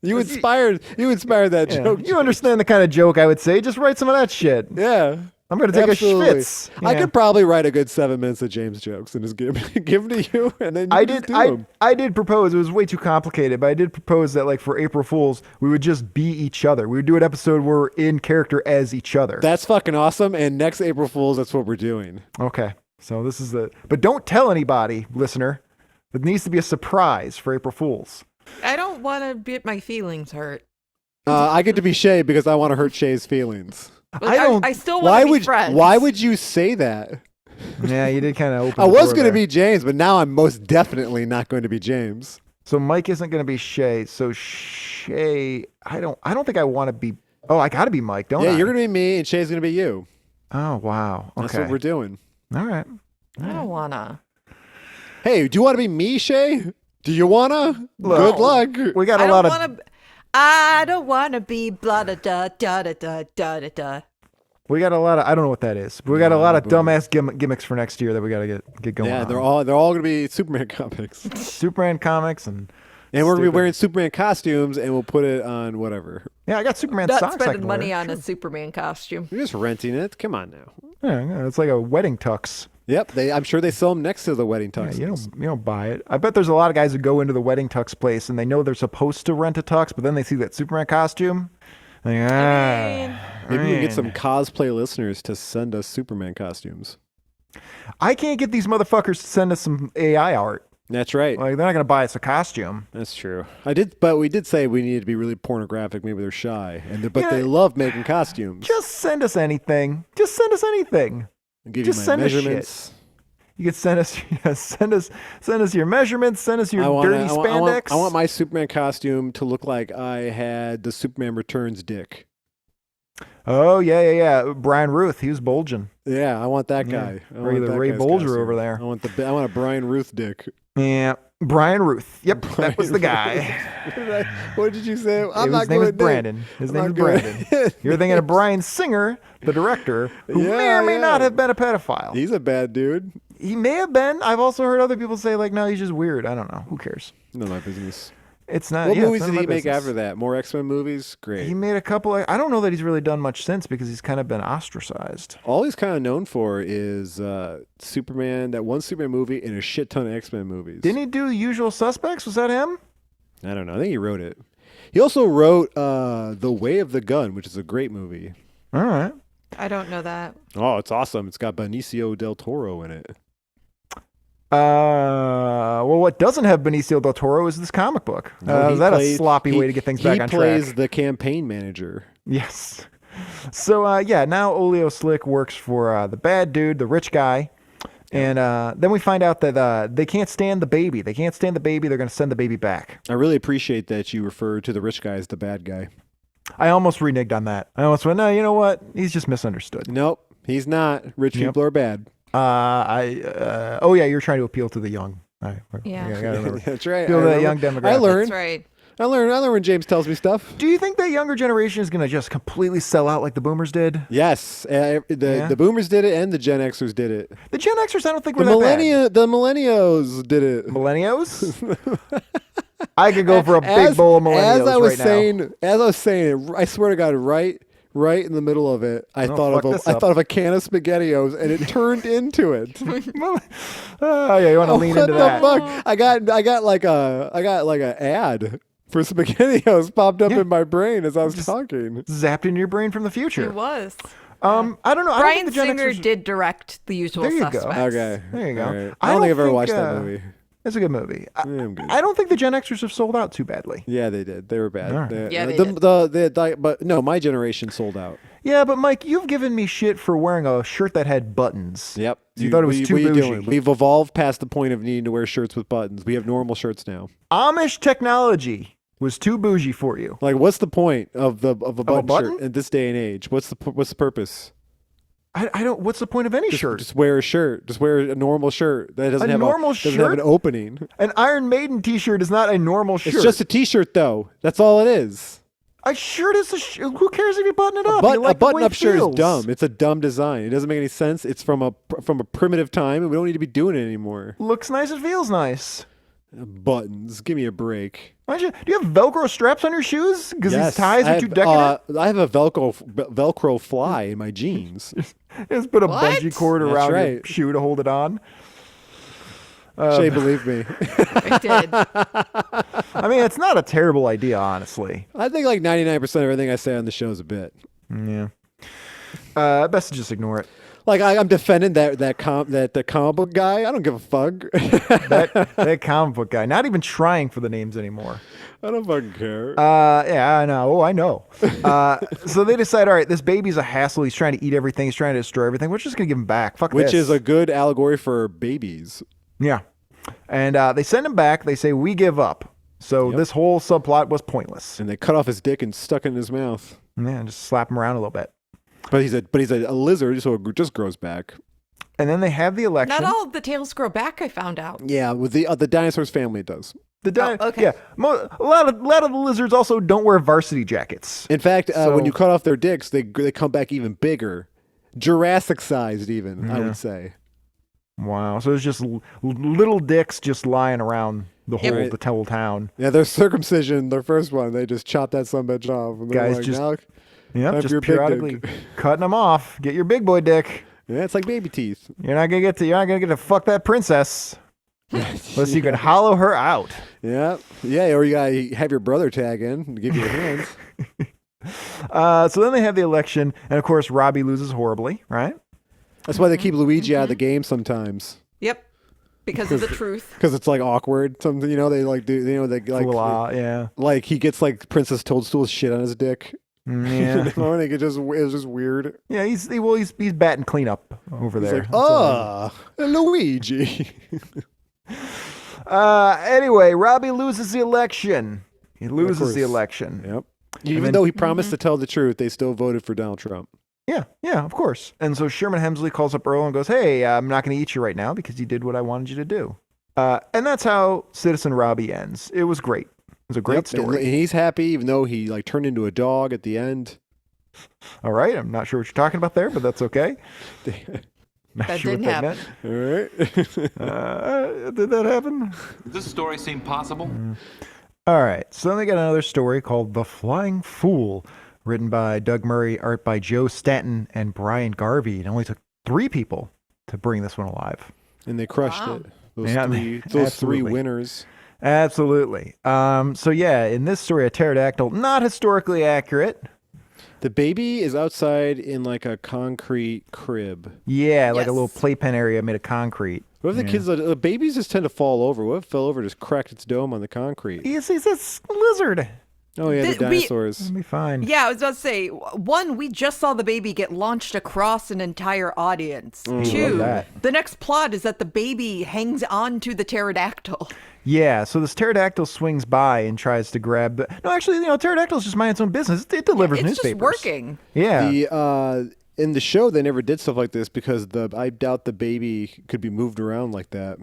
You inspired that Yeah. joke. You understand the kind of joke I would say. Just write some of that shit. Yeah. I'm going to take Absolutely. a schwitz. I Yeah. could probably write a good 7 minutes of James jokes and just give them to you, and then you I just did. do I, them. I did propose. It was way too complicated, but I did propose that, like, for April Fools, we would just be each other. We would do an episode where we're in character as each other. That's fucking awesome. And next April Fools, that's what we're doing. Okay. So this is but don't tell anybody, listener. It needs to be a surprise for April Fools. I don't want to get my feelings hurt. I get to be Shay because I want to hurt Shay's feelings. But I don't- I still want to be friends. Why would you say that? Yeah, you did kind of open. I the was door going to there. be James, but now I'm most definitely not going to be James. So Mike isn't going to be Shay. So Shay, I don't think I want to be. Oh, I got to be Mike, don't I? Yeah, you're going to be me, and Shay's going to be you. Oh wow. Okay. That's what we're doing. All right. I don't want to. Hey, do you want to be me, Shay? Do you want to? Good luck. We got I a don't lot of. want to. I don't want to be blah da da da da da da da da. We got a lot of. I don't know what that is. But we got a lot of dumbass gimmicks for next year that we got to get going. Yeah, on. they're all going to be Superman comics. Superman comics and And we're going to be Stupid. wearing Superman costumes, and we'll put it on whatever. yeah, I got Superman Not socks. I spending can money wear. on a Superman costume. You're just renting it. Come on now. Yeah, it's like a wedding tux. Yep, I'm sure they sell them next to the wedding Yeah, tuxes. you don't buy it. I bet there's a lot of guys who go into the wedding tux place and they know they're supposed to rent a tux, but then they see that Superman costume. Like, Maybe we can get some cosplay listeners to send us Superman costumes. I can't get these motherfuckers to send us some AI art. That's right. Like they're not gonna buy us a costume. That's true. But we did say we needed to be really pornographic. Maybe they're shy, but Yeah. they love making costumes. Just send us anything. Just send us anything. I'll give just you my send us shit. measurements. You can send us, send us your measurements. Send us your dirty spandex. I want my Superman costume to look like I had the Superman Returns dick. Oh yeah. Brian Ruth, he was bulging. Yeah, I want that Yeah. guy. I Or want either that Ray guy's Bolger costume. over there. I want a Brian Ruth dick. Yeah. Brian Ruth. Yep, that was the guy. What did you say? His name is Brandon. His name is Brandon. You're thinking of Bryan Singer, the director, who may or may not have been a pedophile. He's a bad dude. He may have been. I've also heard other people say, like, no, he's just weird. I don't know. Who cares? None of my business. It's not. What yeah, movies it's none did of he my make business. after that? More X-Men movies? Great. He made a couple. I don't know that he's really done much since because he's kind of been ostracized. All he's kind of known for is Superman, that one Superman movie, and a shit ton of X-Men movies. Didn't he do Usual Suspects? Was that him? I don't know. I think he wrote it. He also wrote The Way of the Gun, which is a great movie. All right. I don't know that. Oh, it's awesome. It's got Benicio del Toro in it. Well, what doesn't have Benicio del Toro is this comic book. Is that a sloppy way to get things back on track? He plays the campaign manager. Yes. So, now Oleo Slick works for the bad dude, the rich guy. And then we find out that they can't stand the baby. They can't stand the baby. They're going to send the baby back. I really appreciate that you refer to the rich guy as the bad guy. I almost reneged on that. I almost went, no, you know what? He's just misunderstood. Nope, he's not. Rich people are bad. You're trying to appeal to the young. Yeah. I gotta remember. That's right. Appeal to that young demographic. I learned. That's right. I learn when James tells me stuff. Do you think that younger generation is going to just completely sell out like the boomers did? Yes, the boomers did it, and the Gen Xers did it. The Gen Xers, I don't think The were that bad. the millennials did it. Millennials? I could go for a big bowl of millennials as I was right saying, now. As I was saying it, I swear to God, right in the middle of it, I thought of a can of SpaghettiOs, and it turned into it. Oh yeah, you want to lean into that? What the fuck? I got like a ad for SpaghettiOs popped up in my brain as I was talking. Zapped into your brain from the future. It was. I don't know. I don't Brian think the Gen Singer Xers... did direct The Usual There you go. Suspects. Okay, There you go. All right. I don't think I've ever watched that movie. It's a good movie. I'm good. I don't think the Gen Xers have sold out too badly. Yeah, they did. They were bad. All right. Yeah, they did. But no, my generation sold out. Yeah, but Mike, you've given me shit for wearing a shirt that had buttons. Yep. You thought it was too what are you bougie. doing? We've evolved past the point of needing to wear shirts with buttons. We have normal shirts now. Amish technology was too bougie for you. Like, what's the point of a button button? shirt in this day and age? What's the purpose? I don't. What's the point of any shirt? Just wear a shirt. Just wear a normal shirt that doesn't have doesn't have an opening. An Iron Maiden T-shirt is not a normal shirt. It's just a T-shirt, though. That's all it is. A shirt is a shirt. Who cares if you button it up? A button-up shirt is dumb. It's a dumb design. It doesn't make any sense. It's from a primitive time, and we don't need to be doing it anymore. Looks nice. It feels nice. Buttons. Give me a break. Do you have Velcro straps on your shoes? Because these ties are too decadent? I have a Velcro fly in my jeans. Just put a What? bungee cord That's around your right. shoe to hold it on. Shay, believe me. I did. I mean, it's not a terrible idea, honestly. I think like 99% of everything I say on the show is a bit. Yeah. Best to just ignore it. Like I'm defending the comic book guy. I don't give a fuck. That comic book guy, not even trying for the names anymore. I don't fucking care. Yeah, I know. Oh, I know. So they decide, all right, this baby's a hassle. He's trying to eat everything. He's trying to destroy everything. We're just going to give him back. Fuck Which this. is a good allegory for babies. Yeah. And they send him back. They say, we give up. So this whole subplot was pointless. And they cut off his dick and stuck it in his mouth. Yeah, just slap him around a little bit. But he's a lizard, so it just grows back. And then they have the election. Not all of the tails grow back, I found out. Yeah, with the dinosaurs family, it does. Okay. Yeah, a lot of the lizards also don't wear varsity jackets. In fact, when you cut off their dicks, they come back even bigger, Jurassic sized, even I would say. Wow, so it's just little dicks just lying around the whole town. Yeah, their circumcision, their first one, they just chopped that sumbitch off. And Guys like, just now, just your big periodically dick. cutting them off. Get your big boy dick. Yeah, it's like baby teeth. You're not gonna get to fuck that princess unless you can hollow her out. Yeah, or you gotta have your brother tag in and give you your hands. So then they have the election, and of course Robbie loses horribly, right? That's why they keep Luigi out of the game sometimes. Yep. Because of the truth. Because it's like awkward. Something they like do. They like yeah. Like he gets like Princess Toadstool's shit on his dick. Yeah. Like it was just weird. Yeah, he's batting cleanup over He's there. like, Luigi. Anyway, Robbie loses the election. He loses the election. Yep. Even though he promised to tell the truth, they still voted for Donald Trump. Yeah, of course. And so Sherman Hemsley calls up Earl and goes, hey, I'm not going to eat you right now because you did what I wanted you to do. And that's how Citizen Robbie ends. It was great. It was a great And story. he's happy, even though he like turned into a dog at the end. All right. I'm not sure what you're talking about there, but that's okay. Not That sure what didn't happen. meant. All right. Did that happen? Does this story seem possible? All right. So then they got another story called The Flying Fool, written by Doug Murray, art by Joe Stanton and Brian Garvey. It only took 3 people to bring this one alive. And they crushed Wow. it. Those Yeah, three absolutely. winners. Absolutely. So yeah, in this story, a pterodactyl, not historically accurate. The baby is outside in like a concrete crib. Yeah, like a Yes. little playpen area made of concrete. What if the kids, the babies just tend to fall over? What if it fell over and just cracked its dome on the concrete? He's a lizard. Oh, yeah, the Did we- dinosaurs. It'll be fine. Yeah, I was about to say, one, we just saw the baby get launched across an entire audience. love Two, that. the next plot is that the baby hangs on to the pterodactyl. Yeah, so this pterodactyl swings by and tries to grab the... No, actually, pterodactyls just mind its own business. It delivers It's newspapers. just working. Yeah. In the show, they never did stuff like this because I doubt the baby could be moved around like that.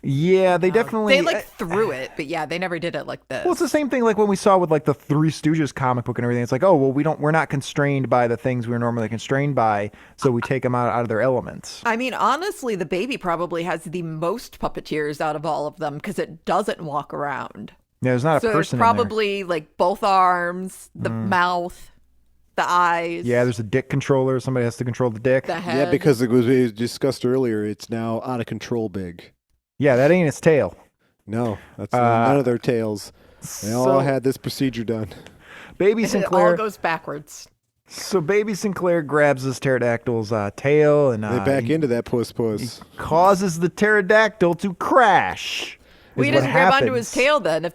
Yeah, they definitely... They threw it, but yeah, they never did it like this. Well, it's the same thing like when we saw with like the Three Stooges comic book and everything. It's like, oh, well, we're not constrained by the things we're normally constrained by, so we take them out of their elements. I mean, honestly, the baby probably has the most puppeteers out of all of them because it doesn't walk around. Yeah, there's not So a there's person in there. probably like both arms, the mouth, the eyes, Yeah, there's a dick controller. Somebody has to control the dick. the head. Yeah, because it was discussed earlier. It's now out of control big. Yeah, that ain't its tail. No, that's none of their tails. They all so- had this procedure done. Baby And it all Sinclair. goes backwards. So Baby Sinclair grabs this pterodactyl's tail and They back he into that puss. causes the pterodactyl to crash. Well, is he what doesn't grab onto his happens. tail then.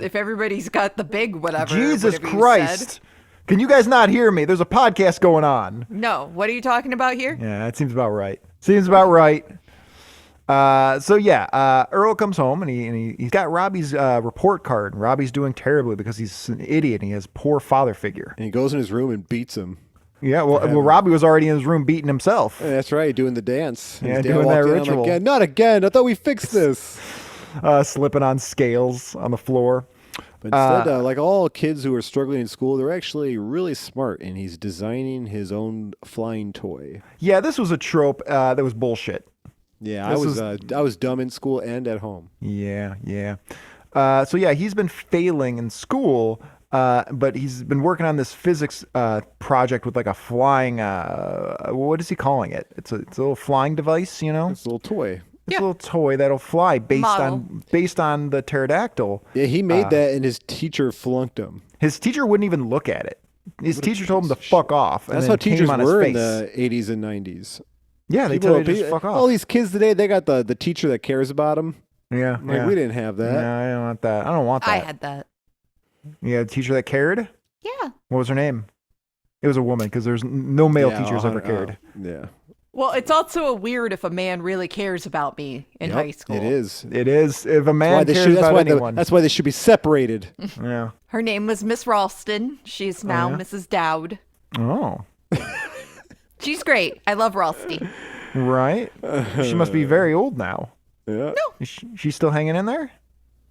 If everybody's got the big whatever. Jesus whatever you Christ. said. Can you guys not hear me? There's a podcast going on. No, what are you talking about here? Yeah, that seems about right. Seems about right. Earl comes home and he's got Robbie's report card. And Robbie's doing terribly because he's an idiot and he has poor father figure. And he goes in his room and beats him. Yeah, well, Robbie was already in his room beating himself. Yeah, that's right, doing the dance. And Yeah, his dad doing walked that in, I'm ritual. like, not again. I thought we fixed this. Slipping on scales on the floor. But instead, like all kids who are struggling in school, they're actually really smart, and he's designing his own flying toy. Yeah, this was a trope that was bullshit. Yeah, This I was dumb in school and at home. Yeah. He's been failing in school, but he's been working on this physics project with like a flying. What is he calling it? It's a little flying device, you know. It's a little toy. It's a little toy that'll fly based Model. on the pterodactyl. Yeah, he made that, and his teacher flunked him. His teacher wouldn't even look at it. His teacher told him to fuck off. And That's then how came teachers on his were in face. the 80s and 90s. Yeah, they tell you to just fuck off. All these kids today, they got the teacher that cares about them. Yeah, Like, yeah. we didn't have that. No, I don't want that. I don't want that. I had that. You had a teacher that cared? Yeah. What was her name? It was a woman because there's no male Yeah, teachers ever cared. Yeah. Well, it's also weird if a man really cares about me in Yep, high school. It is. It is. If a That's why man they cares should- that's about why anyone. that's why they should be separated. Yeah. Her name was Miss Ralston. She's now yeah? Mrs. Dowd. Oh. She's great. I love Ralston. Right. She must be very old now. Yeah. Is she's still hanging in there?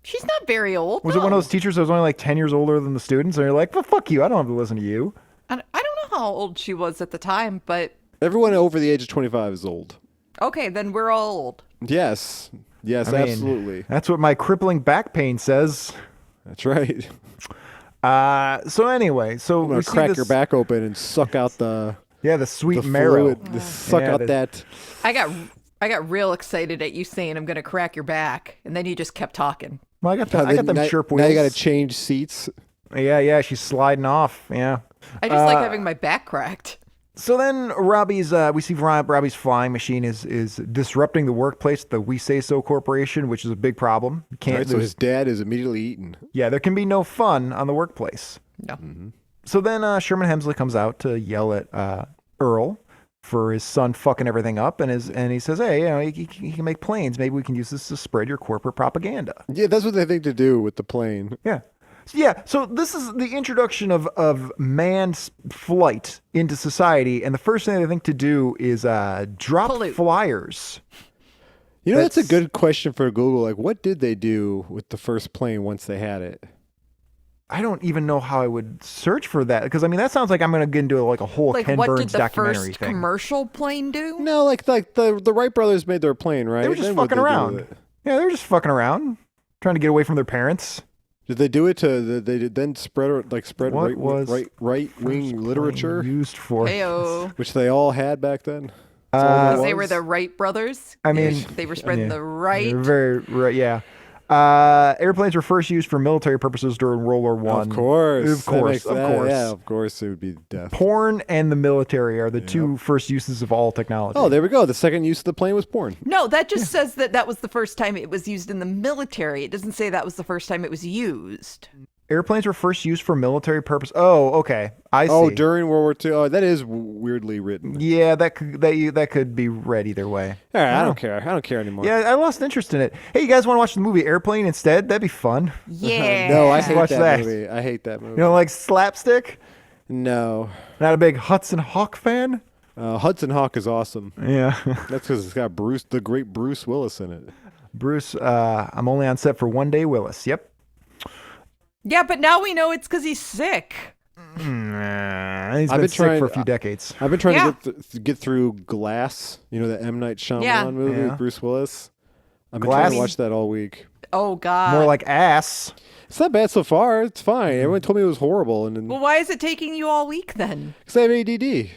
She's not very old. Was it one of those teachers that was only like 10 years older than the students? And you're like, well, fuck you. I don't have to listen to you. I don't know how old she was at the time, but Everyone over the age of 25 is old. okay, then we're all old. Yes. Yes, I mean, absolutely. That's what my crippling back pain says. That's right. So anyway, so I'm we gonna see crack this, your back open and suck out the sweet the marrow. fluid. Suck Yeah, out the- that. I got real excited at you saying I'm gonna crack your back, and then you just kept talking. Well, I got them now, chirp wheels. now you got to change seats. Yeah, she's sliding off. Yeah. I just like having my back cracked. So then we see Robbie's flying machine is disrupting the workplace, the We Say So Corporation, which is a big problem. Can't, Right, so his dad is immediately eaten. yeah, there can be no fun on the workplace. No. So then Sherman Hemsley comes out to yell at Earl for his son fucking everything up, and he says, hey, you know, he can make planes. Maybe we can use this to spread your corporate propaganda. Yeah, that's what they think to do with the plane. Yeah. So this is the introduction of man's flight into society, and the first thing they think to do is drop Pollute. flyers. You know, that's a good question for Google. Like, what did they do with the first plane once they had it? I don't even know how I would search for that because I mean that sounds like I'm gonna get into like a whole Like, Ken what Burns did the documentary first thing. commercial plane do? No, like the Wright brothers made their plane, right? They were just Then what'd fucking they do around. with it? Yeah, they were just fucking around, trying to get away from their parents. Did they do it to? They did then spread What was right wing literature, used for? Heyo. which they all had back then. Because they were the Wright brothers. I mean, they were spreading yeah. the right. They're very right, yeah. Airplanes were first used for military purposes during World War One. Of course, of course. Yeah, of course, it would be death. Porn and the military are the two first uses of all technology. Oh, there we go. The second use of the plane was porn. No, that just says that was the first time it was used in the military. It doesn't say that was the first time it was used. Airplanes were first used for military purpose. Oh, okay. I see. Oh, during World War II. Oh, that is weirdly written. Yeah, that could be read either way. All right, I don't care. I don't care anymore. Yeah, I lost interest in it. Hey, you guys want to watch the movie Airplane instead? That'd be fun. Yeah. No, I hate Watch that, that. movie. I hate that movie. You know, like slapstick? No. Not a big Hudson Hawk fan? Hudson Hawk is awesome. Yeah. That's because it's got the great Bruce Willis in it. Bruce, I'm only on set for one day, Willis. Yep. Yeah, but now we know it's because he's sick. He's been sick for a few decades. I've been trying to get through Glass, you know, the M. Night Shyamalan movie with Bruce Willis. I've been trying to watch that all week. Oh, God. More like ass. It's not bad so far. It's fine. Everyone told me it was horrible. Well, why is it taking you all week then? Because I have ADD.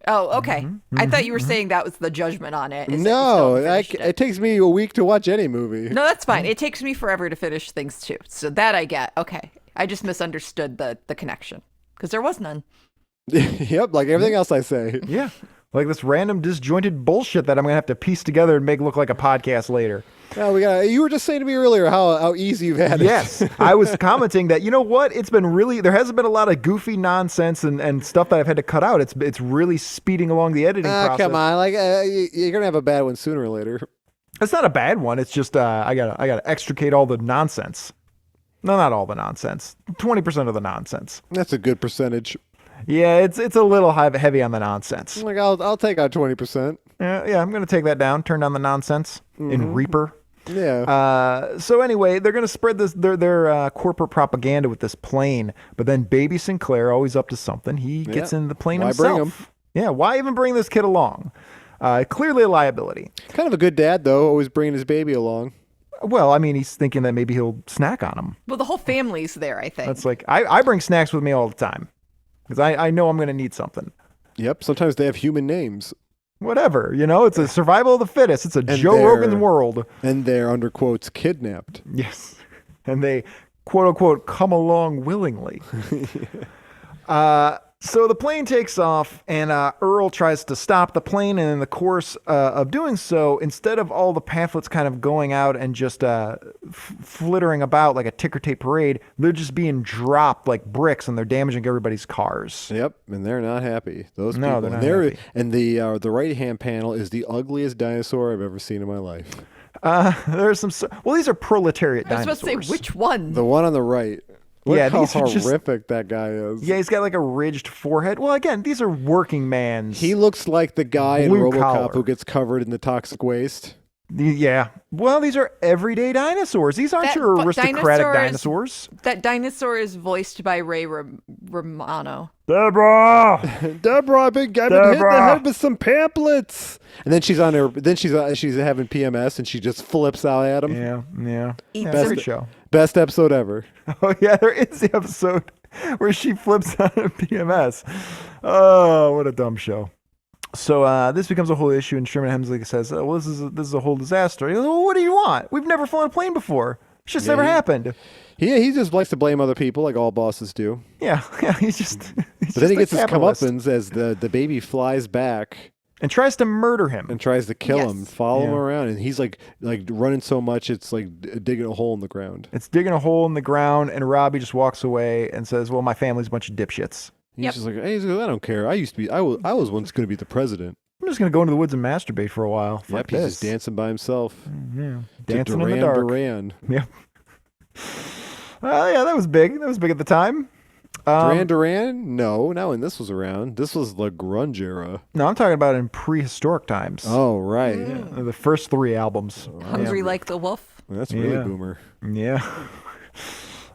Oh, okay. I thought you were saying that was the judgment on it. No, it takes me a week to watch any movie. No, that's fine. It takes me forever to finish things too. So that I get. Okay. I just misunderstood the connection because there was none. Yep, like everything else I say. Yeah. Like this random disjointed bullshit that I'm going to have to piece together and make look like a podcast later. Yeah, you were just saying to me earlier how easy you've had it. Yes. I was commenting that, you know what? It's been really, there hasn't been a lot of goofy nonsense and stuff that I've had to cut out. It's really speeding along the editing process. Come on. Like, you're going to have a bad one sooner or later. It's not a bad one. It's just, I gotta extricate all the nonsense. No, not all the nonsense. 20% of the nonsense. That's a good percentage. Yeah, it's a little heavy on the nonsense. Like I'll take out 20%. Yeah, I'm gonna take that down. Turn down the nonsense in Reaper. Yeah. So anyway, they're gonna spread this their corporate propaganda with this plane, but then Baby Sinclair, always up to something. He gets in the plane himself. Bring him? Yeah, why even bring this kid along? Clearly a liability. Kind of a good dad though, always bringing his baby along. Well, I mean, he's thinking that maybe he'll snack on him. Well, the whole family's there, I think. That's like I bring snacks with me all the time because I know I'm gonna need something. Yep. Sometimes they have human names. Whatever, it's a survival of the fittest. It's a Joe Rogan's world. And they're, under quotes, kidnapped. Yes. And they, quote unquote, come along willingly. So the plane takes off, and Earl tries to stop the plane. And in the course of doing so, instead of all the pamphlets kind of going out and just flittering about like a ticker tape parade, they're just being dropped like bricks, and they're damaging everybody's cars. Yep, and they're not happy. Those No, people. they're not happy. And the right-hand panel is the ugliest dinosaur I've ever seen in my life. There's some. Well, these are proletariat I was dinosaurs. supposed to say, which one? The one on the right. Look Yeah, how these are horrific that guy is. Yeah, he's got like a ridged forehead. Well, again, these are working man's. He looks like the guy in blue RoboCop collar. who gets covered in the toxic waste. Yeah. Well, these are everyday dinosaurs. These aren't your aristocratic dinosaurs. That dinosaur is voiced by Ray Romano. Deborah, I've been hit in the head with some pamphlets. And then she's on her. Then she's having PMS, and she just flips out at him. Yeah. Best show. Best episode ever. Oh yeah, there is the episode where she flips out of PMS. Oh, what a dumb show. So this becomes a whole issue, and Sherman Hemsley says, "Well, this is a whole disaster." He goes, well, what do you want? We've never flown a plane before. It's just never happened. He just likes to blame other people, like all bosses do. Yeah. He's just. But then he gets his comeuppance as the baby flies back and tries to murder him and tries to kill him, follow him around, and he's like running so much it's like digging a hole in the ground. It's digging a hole in the ground, and Robbie just walks away and says, "Well, my family's a bunch of dipshits." He's just like, hey, I don't care. I was once going to be the president. I'm just going to go into the woods and masturbate for a while. Yep, he's just dancing by himself. Yeah. Dancing in the dark. Duran. Yep. Yeah, that was big. That was big at the time. Duran Duran? No, not when this was around. This was the grunge era. No, I'm talking about in prehistoric times. Oh, right. The first 3 albums. Hungry Like the Wolf. That's really Yeah. boomer. Yeah.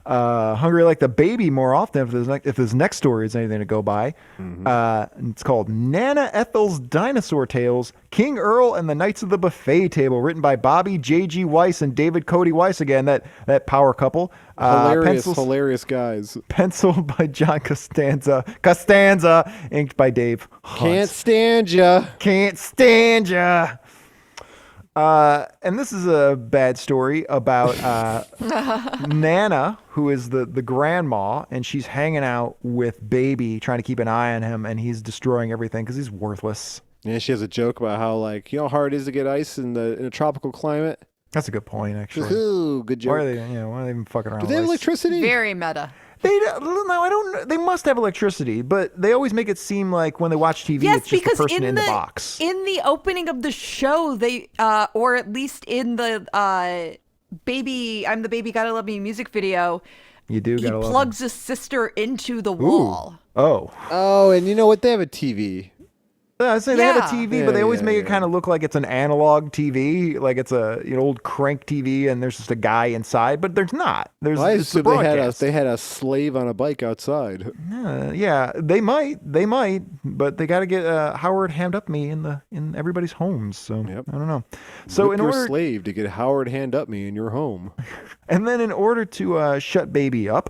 Hungry Like the Baby more often if this next story is anything to go by. It's called Nana Ethel's Dinosaur Tales, King Earl and the Knights of the Buffet Table, written by Bobby J.G. Weiss and David Cody Weiss again, that power couple. Hilarious guys. Penciled by John Costanza, inked by Dave Hunt. Can't stand ya. Can't stand ya. And this is a bad story about Nana, who is the grandma, and she's hanging out with Baby, trying to keep an eye on him, and he's destroying everything because he's worthless. Yeah, she has a joke about how, like, you know how hard it is to get ice in a tropical climate? That's a good point, actually. Ooh, good joke. Why are they even fucking around? Do they have with ice? electricity? Very meta. No, I don't know. They must have electricity, but they always make it seem like when they watch TV, Yes, it's just because the person in the box. in the opening of the show, they or at least in the "Baby, I'm the Baby, Gotta Love Me" music video, You do he gotta love plugs his sister into the wall. Oh. Oh, and you know what? They have a TV. I say they have a Yeah. TV, but they always make it kind of look like it's an analog TV, like it's a old crank TV, and there's just a guy inside. But there's not. There's Well, I it's the assume broadcast. they had a slave on a bike outside. Yeah, they might, but they got to get Howard Hand Up Me in everybody's homes. So Yep. I don't know. So Whip in your order, slave to get Howard Hand Up Me in your home. and then in order to shut Baby up,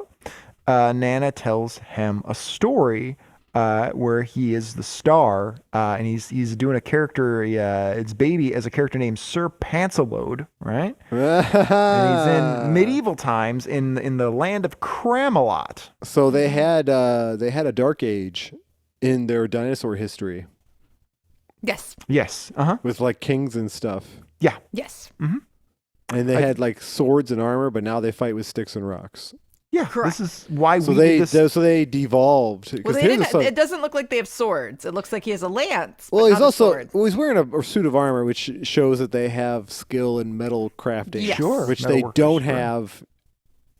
Nana tells him a story. Where he is the star, and he's doing a character. It's Baby as a character named Sir Pansalode, right? And he's in medieval times in the land of Cramelot. So they had a dark age in their dinosaur history Yes. Yes. with like kings and stuff. Yeah. Yes. And they had like swords and armor, but now they fight with sticks and rocks. Yeah. Correct. This is why So we they did this. so they devolved. 'Cause Well, they here's didn't. the thing. It doesn't look like they have swords. It looks like he has a lance. Well, but he's not a also sword. he's wearing a suit of armor, which shows that they have skill in metal crafting. Yes. Sure. Which they Metalworkers, don't sure. have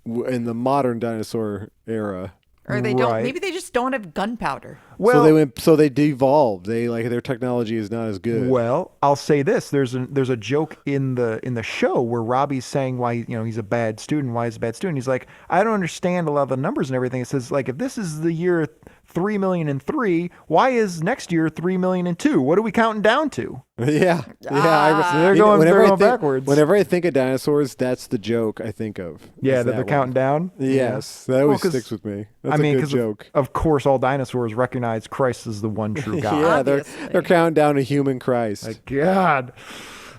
in the modern dinosaur era. Or they don't. Right. Maybe they just don't have gunpowder. Well, So they devolved. They their technology is not as good. Well, I'll say this: there's a joke in the show where Robbie's saying why he's a bad student. Why he's a bad student? He's like, I don't understand a lot of the numbers and everything. It says like, if this is the year 3,000,003, why is next year 3,000,002? What are we counting down to? Yeah. They're You know, going whenever I think- backwards. Whenever I think of dinosaurs, that's the joke I think of. Yeah, is that they're one. counting down. Yes, that always 'cause- sticks with me. That's a good 'cause joke. Of course, all dinosaurs recognize Christ as the one true God. Yeah, Obviously. they're counting down to human Christ. Like, God,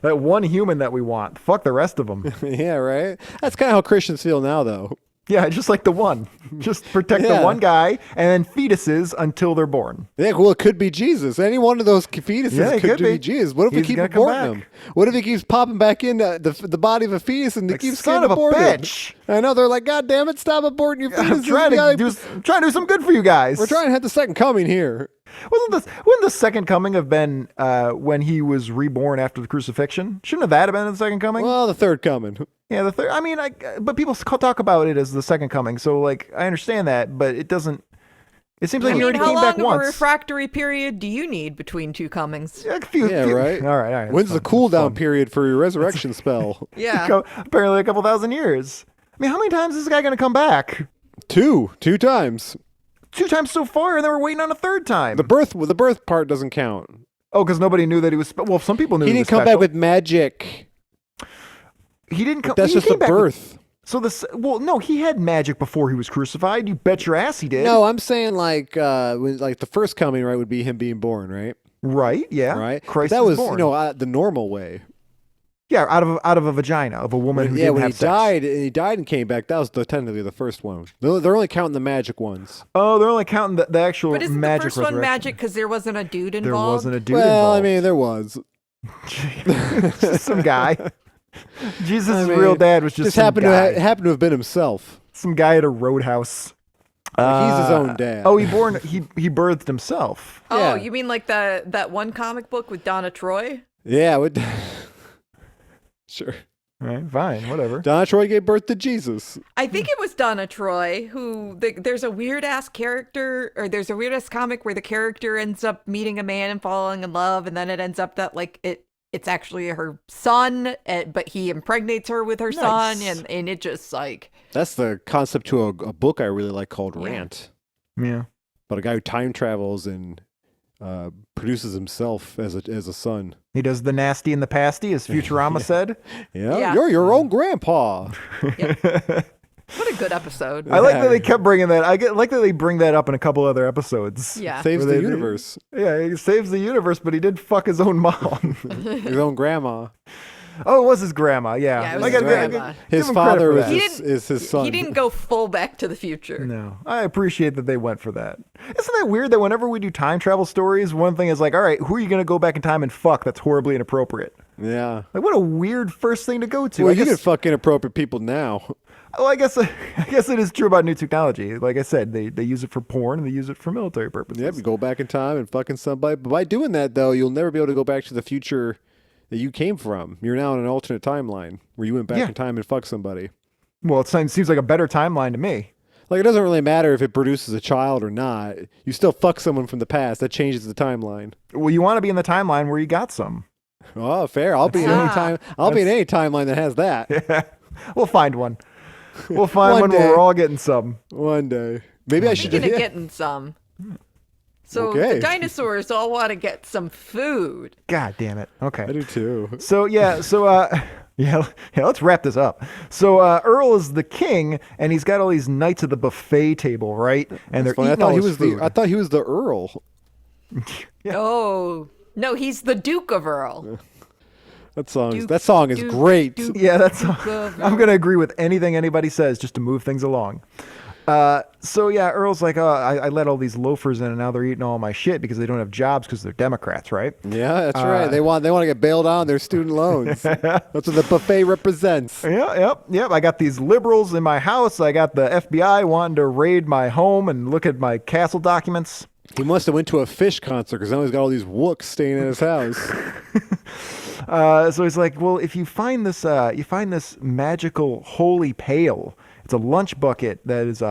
that one human that we want. Fuck the rest of them. Yeah, right. That's kind of how Christians feel now, though. Yeah, just like the one. Just protect the Yeah. one guy, and then fetuses until they're born. Yeah, well, it could be Jesus. Any one of those fetuses Yeah, it could could be be. Jesus. What if we He's keep gonna come aborting him? What if he keeps popping back into the body of a fetus and they Like, keep son getting of a aborted? bitch. I know. They're like, God damn it, stop aborting your fetuses. I'm trying to do some good for you guys. We're trying to have the second coming here. Wouldn't the second coming have been when he was reborn after the crucifixion? Shouldn't that have been the second coming? Well, the third coming. Yeah, the third. I mean, but people talk about it as the second coming. So like, I understand that, but it doesn't. It seems like he already how came long back of a once. refractory period do you need between two comings? A few- Yeah, few- right. All right. When's the that's cool down fun. period for your resurrection spell? Yeah. Apparently, a couple thousand years. I mean, how many times is this guy going to come back? Two times. 2 times so far, and then we're waiting on a third time. The birth part doesn't count. Oh, because nobody knew that he was. Well, some people knew He he didn't was come special. back with magic. He didn't come. That's he just a came back with- birth. So this. Well, no, he had magic before he was crucified. You bet your ass he did. No, I'm saying like the first coming, right, would be him being born, right? Right? Yeah. Right. Christ that was was born. the normal way. Yeah, out of a vagina of a woman who didn't when have he sex. died and came back, that was technically the first one. They're only counting the magic ones. Oh, they're only counting the actual But isn't the magic first one resurrection. magic because there wasn't a dude There involved? wasn't a dude Well, involved. I mean, there was. Just some guy. Jesus' I mean, real dad was just some happened guy. to happened to have been himself. Some guy at a roadhouse. Like, he's his own dad. Oh, he birthed himself. Oh, Yeah. you mean like that one comic book with Donna Troy? Yeah. Sure. All right, fine, whatever. Donna Troy gave birth to Jesus. I think it was Donna Troy who there's a weird ass character, or there's a weird ass comic where the character ends up meeting a man and falling in love, and then it ends up that like it's actually her son, but he impregnates her with her son, and it just like That's the concept to a book I really like called Rant. Yeah. But a guy who time travels and produces himself as a son. He does the nasty and the pasty, as Futurama said. Yeah, you're your own grandpa. what a good episode. I like that they kept bringing that. Like that they bring that up in a couple other episodes. Yeah. Saves the universe. Yeah, he saves the universe, but he did fuck his own mom. His own grandma. Oh, it was his grandma. Yeah, Yeah, it was his grandma. His father is his son. He didn't go full Back to the Future. No, I appreciate that they went for that. Isn't that weird that whenever we do time travel stories, one thing is like, all right, who are you going to go back in time and fuck that's horribly inappropriate? Yeah. Like, what a weird first thing to go to. Well, you can fuck inappropriate people now. Well, I guess it is true about new technology. Like I said, they use it for porn and they use it for military purposes. Yep, you go back in time and fucking somebody. But by doing that, though, you'll never be able to go back to the future that you came from. You're now in an alternate timeline where you went back in time and fucked somebody. Well, it seems like a better timeline to me. Like, it doesn't really matter if it produces a child or not. You still fuck someone from the past. That changes the timeline. Well, you want to be in the timeline where you got some. Oh, fair. I'll be in any time. I'll be in any timeline that has that. Yeah. We'll find one. We'll find one where we're all getting some. One day. Maybe I should. Speaking of getting some. So Okay. the dinosaurs all want to get some food. God damn it. Okay. I do too. So let's wrap this up. So Earl is the king, and he's got all these knights at the buffet table, right? And they're eating all his food. I thought he was the Earl. Yeah. Oh no, he's the Duke of Earl. That song is great. Yeah, I'm gonna agree with anything anybody says just to move things along. Earl's like, I let all these loafers in, and now they're eating all my shit because they don't have jobs because they're Democrats, right? Yeah, that's right. They want to get bailed out on their student loans. That's what the buffet represents. Yep. I got these liberals in my house. I got the FBI wanting to raid my home and look at my castle documents. He must have went to a Fish concert because now he's got all these wooks staying in his house. So he's like, well, if you find this magical holy pail. It's a lunch bucket that is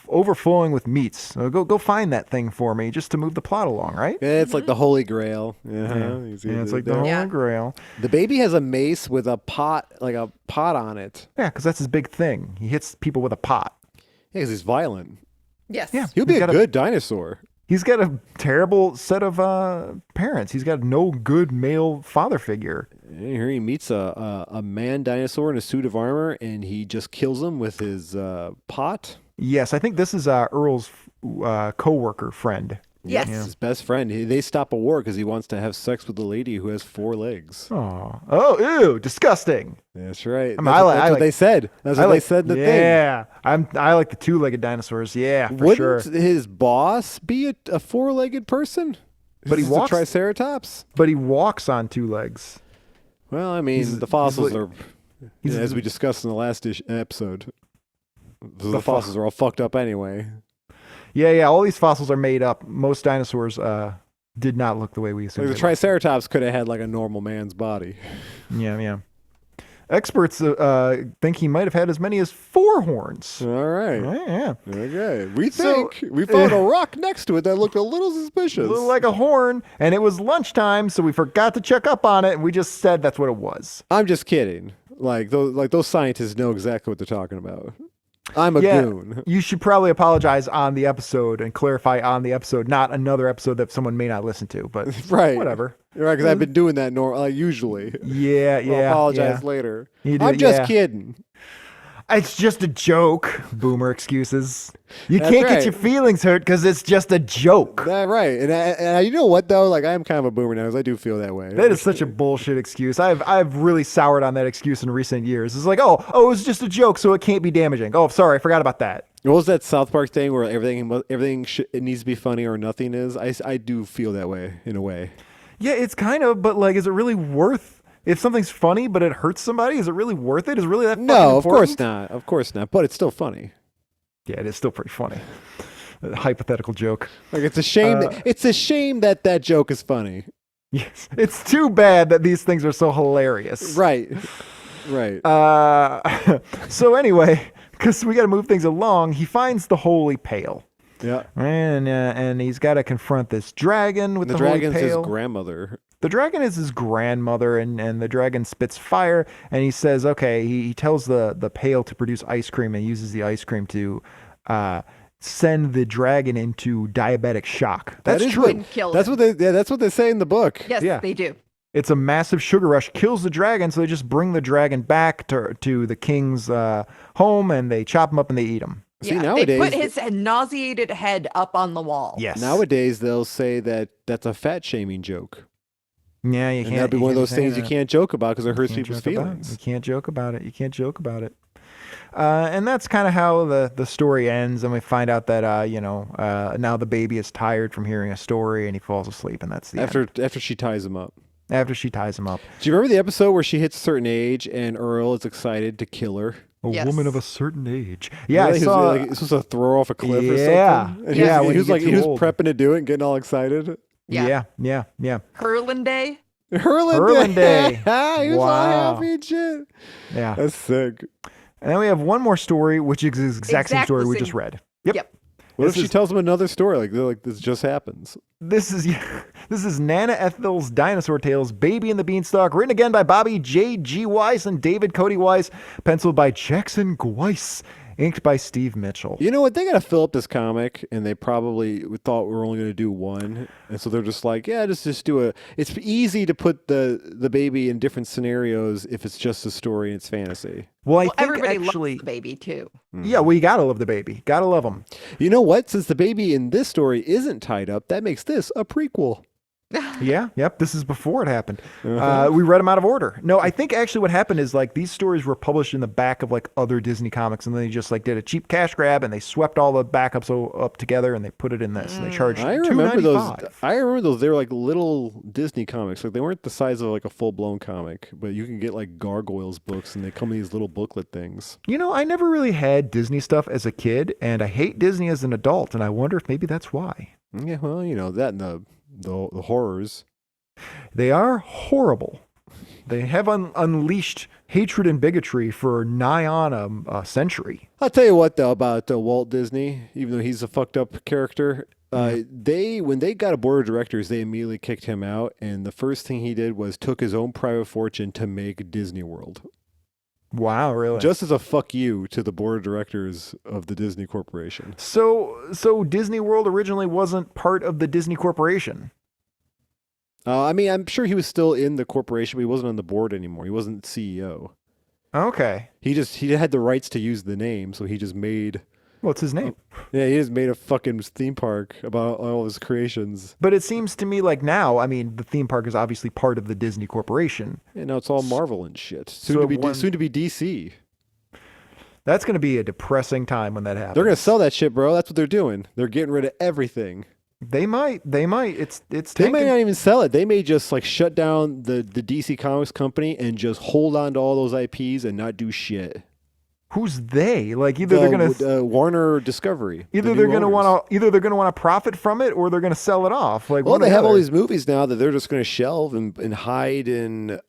overflowing with meats. So go find that thing for me just to move the plot along, right? Yeah, it's like the Holy Grail. Yeah, it's like the Holy Grail. The baby has a mace with a pot on it. Yeah, because that's his big thing. He hits people with a pot. Yeah, because he's violent. Yes. Yeah, He'll be a good dinosaur. He's got a terrible set of parents. He's got no good male father figure. And here he meets a man dinosaur in a suit of armor, and he just kills him with his pot. Yes, I think this is Earl's co-worker friend. Yes. His best friend. They stop a war because he wants to have sex with a lady who has 4 legs. Oh, ew, disgusting. That's right. That's what they said. That's what they said in the thing. Yeah, I like the 2-legged dinosaurs. Yeah, for Wouldn't sure. his boss be a 4-legged person? But he walks a Triceratops. But he walks on 2 legs. Well, I mean, the fossils are, as we discussed in the last episode, the fossils are all fucked up anyway. Yeah, all these fossils are made up. Most dinosaurs did not look the way we assumed. Like the Triceratops could have had like a normal man's body. Yeah. Experts think he might have had as many as 4 horns. All right. Yeah. Okay. We found a rock next to it that looked a little suspicious. Looked like a horn, and it was lunchtime, so we forgot to check up on it, and we just said that's what it was. I'm just kidding. Like those scientists know exactly what they're talking about. I'm a goon. You should probably apologize on the episode and clarify on the episode, not another episode that someone may not listen to. But right, whatever. Right, because I've been doing that usually. Yeah. I'll apologize later. I'm just kidding. It's just a joke. Boomer excuses. You can't get your feelings hurt because it's just a joke. That's right. And you know what though? Like I'm kind of a boomer now, because I do feel that way. That is such a bullshit excuse. I've really soured on that excuse in recent years. It's like, oh, it was just a joke, so it can't be damaging. Oh, sorry, I forgot about that. What was that South Park thing where everything it needs to be funny or nothing is? I do feel that way in a way. Yeah, it's kind of, but like, is it really worth? If something's funny but it hurts somebody, is it really worth it? Is it really that fucking important? No, of course not. Of course not. But it's still funny. Yeah, it is still pretty funny. A hypothetical joke. Like it's a shame. It's a shame that joke is funny. Yes, it's too bad that these things are so hilarious. Right. Right. So anyway, because we got to move things along, he finds the holy pail. Yeah. And he's got to confront this dragon with The the holy dragon's his pail. grandmother. The dragon is his grandmother, and the dragon spits fire, and he says, okay, he tells the pail to produce ice cream and uses the ice cream to send the dragon into diabetic shock. That's true. Wouldn't kill That's him. that's what they say in the book. Yes, Yeah. they do. It's a massive sugar rush, kills the dragon, so they just bring the dragon back to the king's home, and they chop him up and they eat him. See, Yeah, nowadays, they put his nauseated head up on the wall. Yes. nowadays they'll say that that's a fat shaming joke. Yeah, you And can't. that'd be you one of can't those say things you that. can't joke about because it hurts Can't people's joke about it. feelings. You can't joke about it. You can't joke about it. And that's kind of how the story ends, and we find out that now the baby is tired from hearing a story, and he falls asleep, and that's the end. After she ties him up. After she ties him up. Do you remember the episode where she hits a certain age and Earl is excited to kill her? A Yes. woman of a certain age. Yeah, Really? I He saw. was like, this was a throw off a cliff or Yeah. something. And Yeah, he when was you like get he too was old. prepping to do it and getting all excited. Yeah. Yeah. Hurling Day. Hurling Day. He was all Wow. happy and shit. Yeah. That's sick. And then we have one more story, which is the exact same story we Exactly just read. Yep. Yep. What This if she is- tells him another story like this just happens? This is Nana Ethel's Dinosaur Tales, Baby and the Beanstalk, written again by Bobby J.G. Weiss and David Cody Weiss, penciled by Jackson Gweiss, inked by Steve Mitchell. You know what? They got to fill up this comic, and they probably thought we were only going to do one, and so they're just like, yeah, just do a. It's easy to put the baby in different scenarios if it's just a story and it's fantasy. Well, I Well, think everybody actually, loves the baby too. yeah, well, you gotta love the baby, gotta love him. You know what? Since the baby in this story isn't tied up, that makes this a prequel. Yeah, yep. This is before it happened. Uh-huh. We read them out of order. No, I think actually what happened is like these stories were published in the back of like other Disney comics, and then they just like did a cheap cash grab, and they swept all the backups up together, and they put it in this, and they charged I remember those. $2.95. I remember those. They were like little Disney comics. Like they weren't the size of like a full blown comic, but you can get like Gargoyles books, and they come in these little booklet things. You know, I never really had Disney stuff as a kid, and I hate Disney as an adult, and I wonder if maybe that's why. Yeah, well, you know that and the horrors. They are horrible. They have unleashed hatred and bigotry for nigh on a century. I'll tell you what though about Walt Disney, even though he's a fucked up character. When they got a board of directors, they immediately kicked him out, and the first thing he did was took his own private fortune to make Disney World. Wow, really? Just as a fuck you to the board of directors of the Disney Corporation. So Disney World originally wasn't part of the Disney Corporation. I mean, I'm sure he was still in the corporation, but he wasn't on the board anymore. He wasn't CEO. Okay. He had the rights to use the name, so he just made. What's his name? Yeah, he just made a fucking theme park about all his creations. But it seems to me like now, I mean, the theme park is obviously part of the Disney Corporation. And now it's all Marvel and shit. Soon So to be when- soon to be DC. That's going to be a depressing time when that happens. They're gonna sell that shit, bro. That's what they're doing. They're getting rid of everything. They might. It's They tanking. may not even sell it. They may just like shut down the DC Comics company and just hold on to all those IPs and not do shit. Who's they? Like either they're going to Warner Discovery. either they're going to want to profit from it or they're going to sell it off. Like Well, one or they the have all other. these movies now that they're just going to shelve and hide in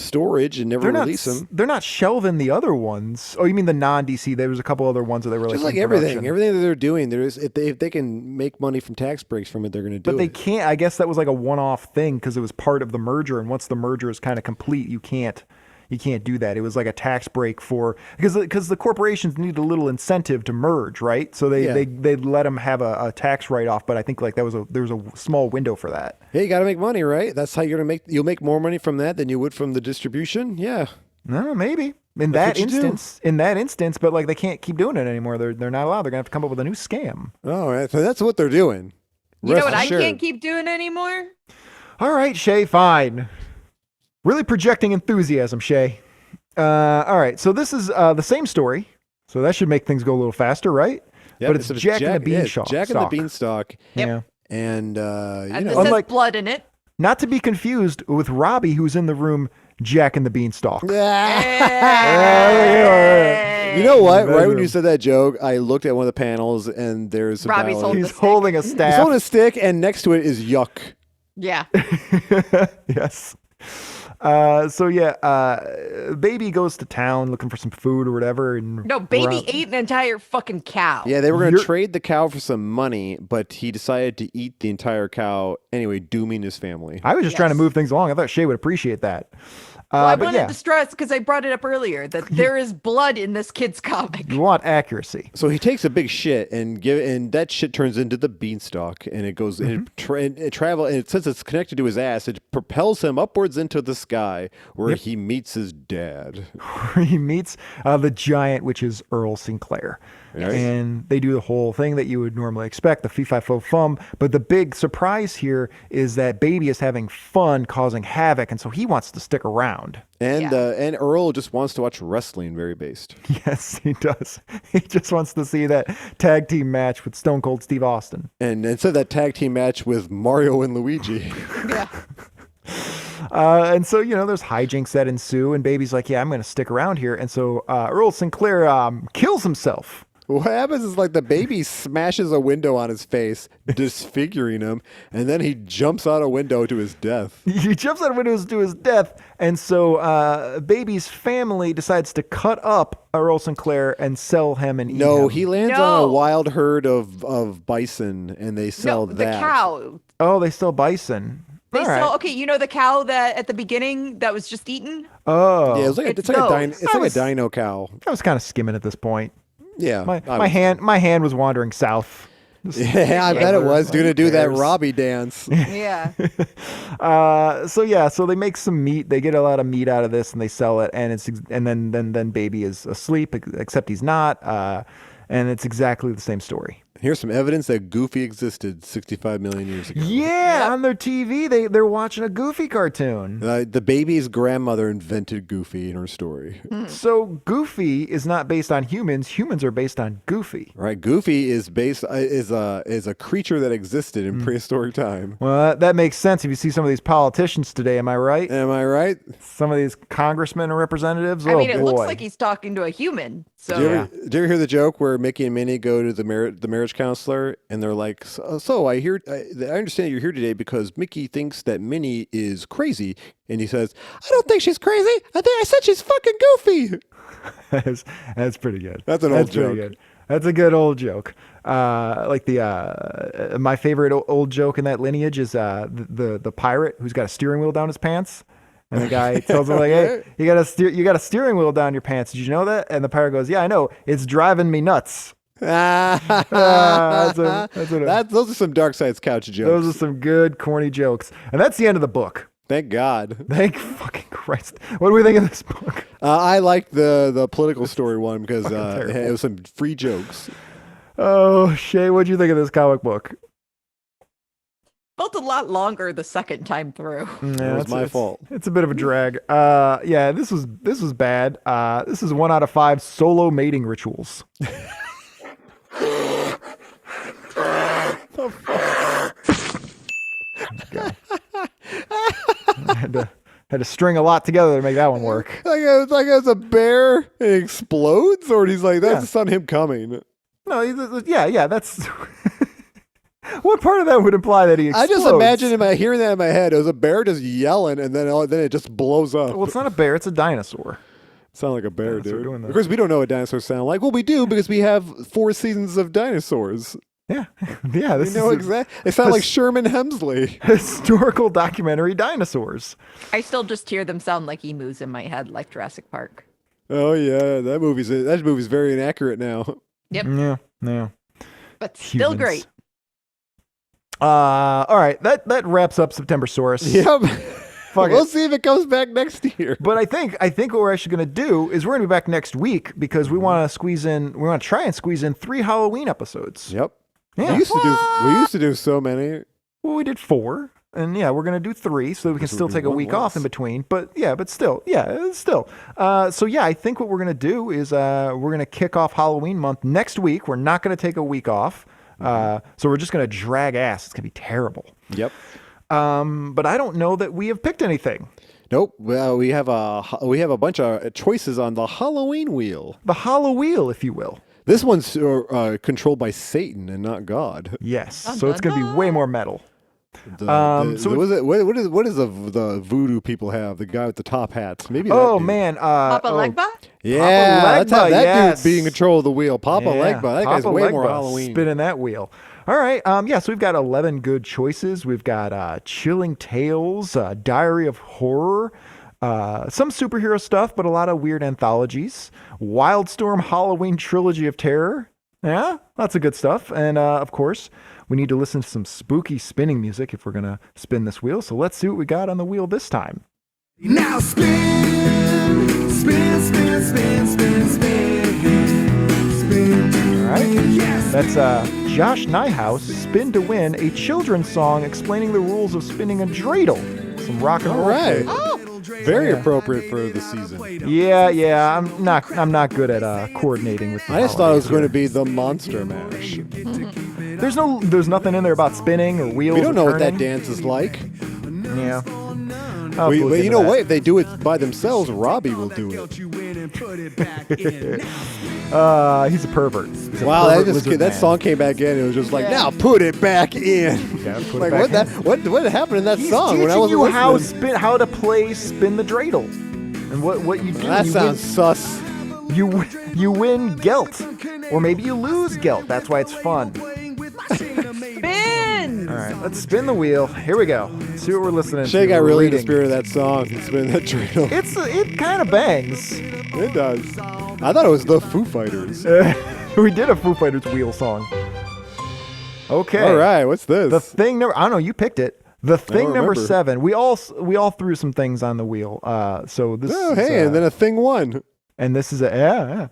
storage and never release them. They're not shelving the other ones. Oh, you mean the non-DC? There was a couple other ones that they were Just like like in everything production. that they're doing, if they can make money from tax breaks from it, they're going to do But they it. can't. I guess that was like a one-off thing because it was part of the merger. And once the merger is kind of complete, you can't do that. It was like a tax break because the corporations need a little incentive to merge, right? So they let them have a tax write-off. But I think like there was a small window for that. Hey, you got to make money, right? That's how you'll make more money from that than you would from the distribution. Yeah. No, maybe in That's that what you do. instance, but like they can't keep doing it anymore. They're not allowed. They're gonna have to come up with a new scam. All right. So that's what they're doing. You know Rest what I assured. can't keep doing anymore? All right, Shay, fine. Really projecting enthusiasm, Shay. All right, so this is the same story, so that should make things go a little faster, right? Yep, But it's so Jack and the Beanstalk. Jack and the Beanstalk. Yeah. And, And this Unlike- has blood in it. Not to be confused with Robbie, who's in the room, Jack and the Beanstalk. You know what? Right when Bedroom. you said that joke, I looked at one of the panels and there's a Robbie's ballad. holding He's holding a staff. He's holding a stick, and next to it is yuck. Yeah. Yes. Baby goes to town looking for some food or whatever. And No, baby ate an entire fucking cow. Yeah, they were going to trade the cow for some money, but he decided to eat the entire cow anyway, dooming his family. I was just trying to move things along. I thought Shee would appreciate that. Well, I wanted to stress, because I brought it up earlier, that there is blood in this kid's comic. You want accuracy. So he takes a big shit, and that shit turns into the beanstalk, and it goes, and it travels, and since it's connected to his ass, it propels him upwards into the sky, where he meets his dad. Where he meets the giant, which is Earl Sinclair. Yes. And they do the whole thing that you would normally expect, the fee-fi-fo-fum. But the big surprise here is that Baby is having fun causing havoc, and so he wants to stick around. And Earl just wants to watch wrestling, very based. Yes, he does. He just wants to see that tag team match with Stone Cold Steve Austin. And instead of that tag team match with Mario and Luigi. Yeah. And so, there's hijinks that ensue, and Baby's like, yeah, I'm going to stick around here. And so Earl Sinclair kills himself. What happens is the baby smashes a window on his face, disfiguring him, and then he jumps out a window to his death. He jumps out of windows to his death, and so Baby's family decides to cut up Earl Sinclair and sell him and eat him. He lands on a wild herd of bison, and they sell that. The cow. Oh, they sell bison. They sell, the cow that at the beginning that was just eaten? Oh. Yeah, it's like a dino cow. I was kind of skimming at this point. Yeah, my hand was wandering south. I bet it was going to do that Robbie dance. Yeah. So they make some meat. They get a lot of meat out of this, and they sell it. And then Baby is asleep, except he's not. And it's exactly the same story. Here's some evidence that Goofy existed 65 million years ago. Yeah, on their TV, they're watching a Goofy cartoon. The baby's grandmother invented Goofy in her story. So Goofy is not based on humans. Humans are based on Goofy. Right. Goofy is a creature that existed in prehistoric time. Well, that makes sense if you see some of these politicians today. Am I right? Am I right? Some of these congressmen and representatives. I mean, it looks like he's talking to a human. So did you ever hear the joke where Mickey and Minnie go to the marriage counselor, and they're like, so I understand you're here today because Mickey thinks that Minnie is crazy, and he says, I don't think she's crazy. I said she's fucking Goofy. That's pretty good. That's an old joke. Good. That's a good old joke. My favorite old joke in that lineage is the pirate who's got a steering wheel down his pants. And the guy tells him, like, hey, you got a steering wheel down your pants. Did you know that? And the pirate goes, yeah, I know. It's driving me nuts. Those are some Dark Side's Couch jokes. Those are some good, corny jokes. And that's the end of the book. Thank God. Thank fucking Christ. What do we think of this book? I liked the political story one because it was some free jokes. Oh, Shee, what'd you think of this comic book? Felt a lot longer the second time through. Yeah, it was my fault. It's a bit of a drag. This was bad. This is 1 out of 5 solo mating rituals. The fuck? Had to string a lot together to make that one work. Like it's a bear and it explodes, or he's like, that's on him coming. No, that's. What part of that would imply that he explodes? I just imagine hearing that in my head. It was a bear just yelling, and then it just blows up. Well, it's not a bear; it's a dinosaur. Sound like a bear, dude. Of course, we don't know what dinosaurs sound like. Well, we do because we have 4 seasons of dinosaurs. Yeah. This exactly. They sound like Sherman Hemsley. Historical documentary dinosaurs. I still just hear them sound like emus in my head, like Jurassic Park. Oh yeah, that movie's very inaccurate now. Yep. Yeah. But still great. All right, that wraps up Septembersaurus. Yep. We'll see if it comes back next year. But I think what we're actually going to do is we're going to be back next week because we want to try and squeeze in 3 Halloween episodes. Yep. Yeah. We used to do so many. Well, we did 4. And we're going to do 3 so we can still take a week off in between. But still. So I think what we're going to do is we're going to kick off Halloween month next week. We're not going to take a week off. So we're just going to drag ass. It's going to be terrible. Yep. But I don't know that we have picked anything. Nope. Well, we have a bunch of choices on the Halloween wheel. The Hollow Wheel, if you will. This one's controlled by Satan and not God. Yes. So it's going to be way more metal. What is the voodoo people have? The guy with the top hats. Maybe. Oh that dude. man, Papa Legba? Yeah, let's have that yes. dude be in control of the wheel. Papa Yeah, Legba. That guy's Papa way more Legba Halloween. spinning that wheel. All right. Yeah, so we've got 11 good choices. We've got Chilling Tales, Diary of Horror, some superhero stuff, but a lot of weird anthologies. Wildstorm Halloween Trilogy of Terror. Yeah, lots of good stuff. And of course, we need to listen to some spooky spinning music if we're going to spin this wheel. So let's see what we got on the wheel this time. Now spin, spin, spin, spin, spin, spin, spin. All right. Yes. That's Josh Nyhouse, Spin to Win, a children's song explaining the rules of spinning a dreidel. Some rock and roll. All right. Oh, Very appropriate for the season. Yeah. I'm not good at coordinating with. I just thought it was going to be the Monster Mash. There's nothing in there about spinning or wheels. We don't know or what that turning. dance is like. Yeah. But you know what? If they do it by themselves, Robbie will do it. He's a pervert. He's a Wow, pervert that lizard man. song came back in. It was just like, now put it back in. Yeah, put Like it back what? in. What happened in that He's song when I teaching wasn't you listening? how to play spin the dreidel, and what you do. That you sounds sus. You win gelt, or maybe you lose gelt. That's why it's fun. spin! All right, let's spin the wheel. Here we go. Let's see what we're listening to. Shay got really in the reading. spirit of that song and spin that dreidel. It kind of bangs. It does. I thought it was the Foo Fighters. We did a Foo Fighters wheel song. Okay. All right, what's this? The thing number. I don't know. You picked it. The thing number remember. 7. We all threw some things on the wheel. So this. Oh, is, hey, and then a thing won. And this is yeah.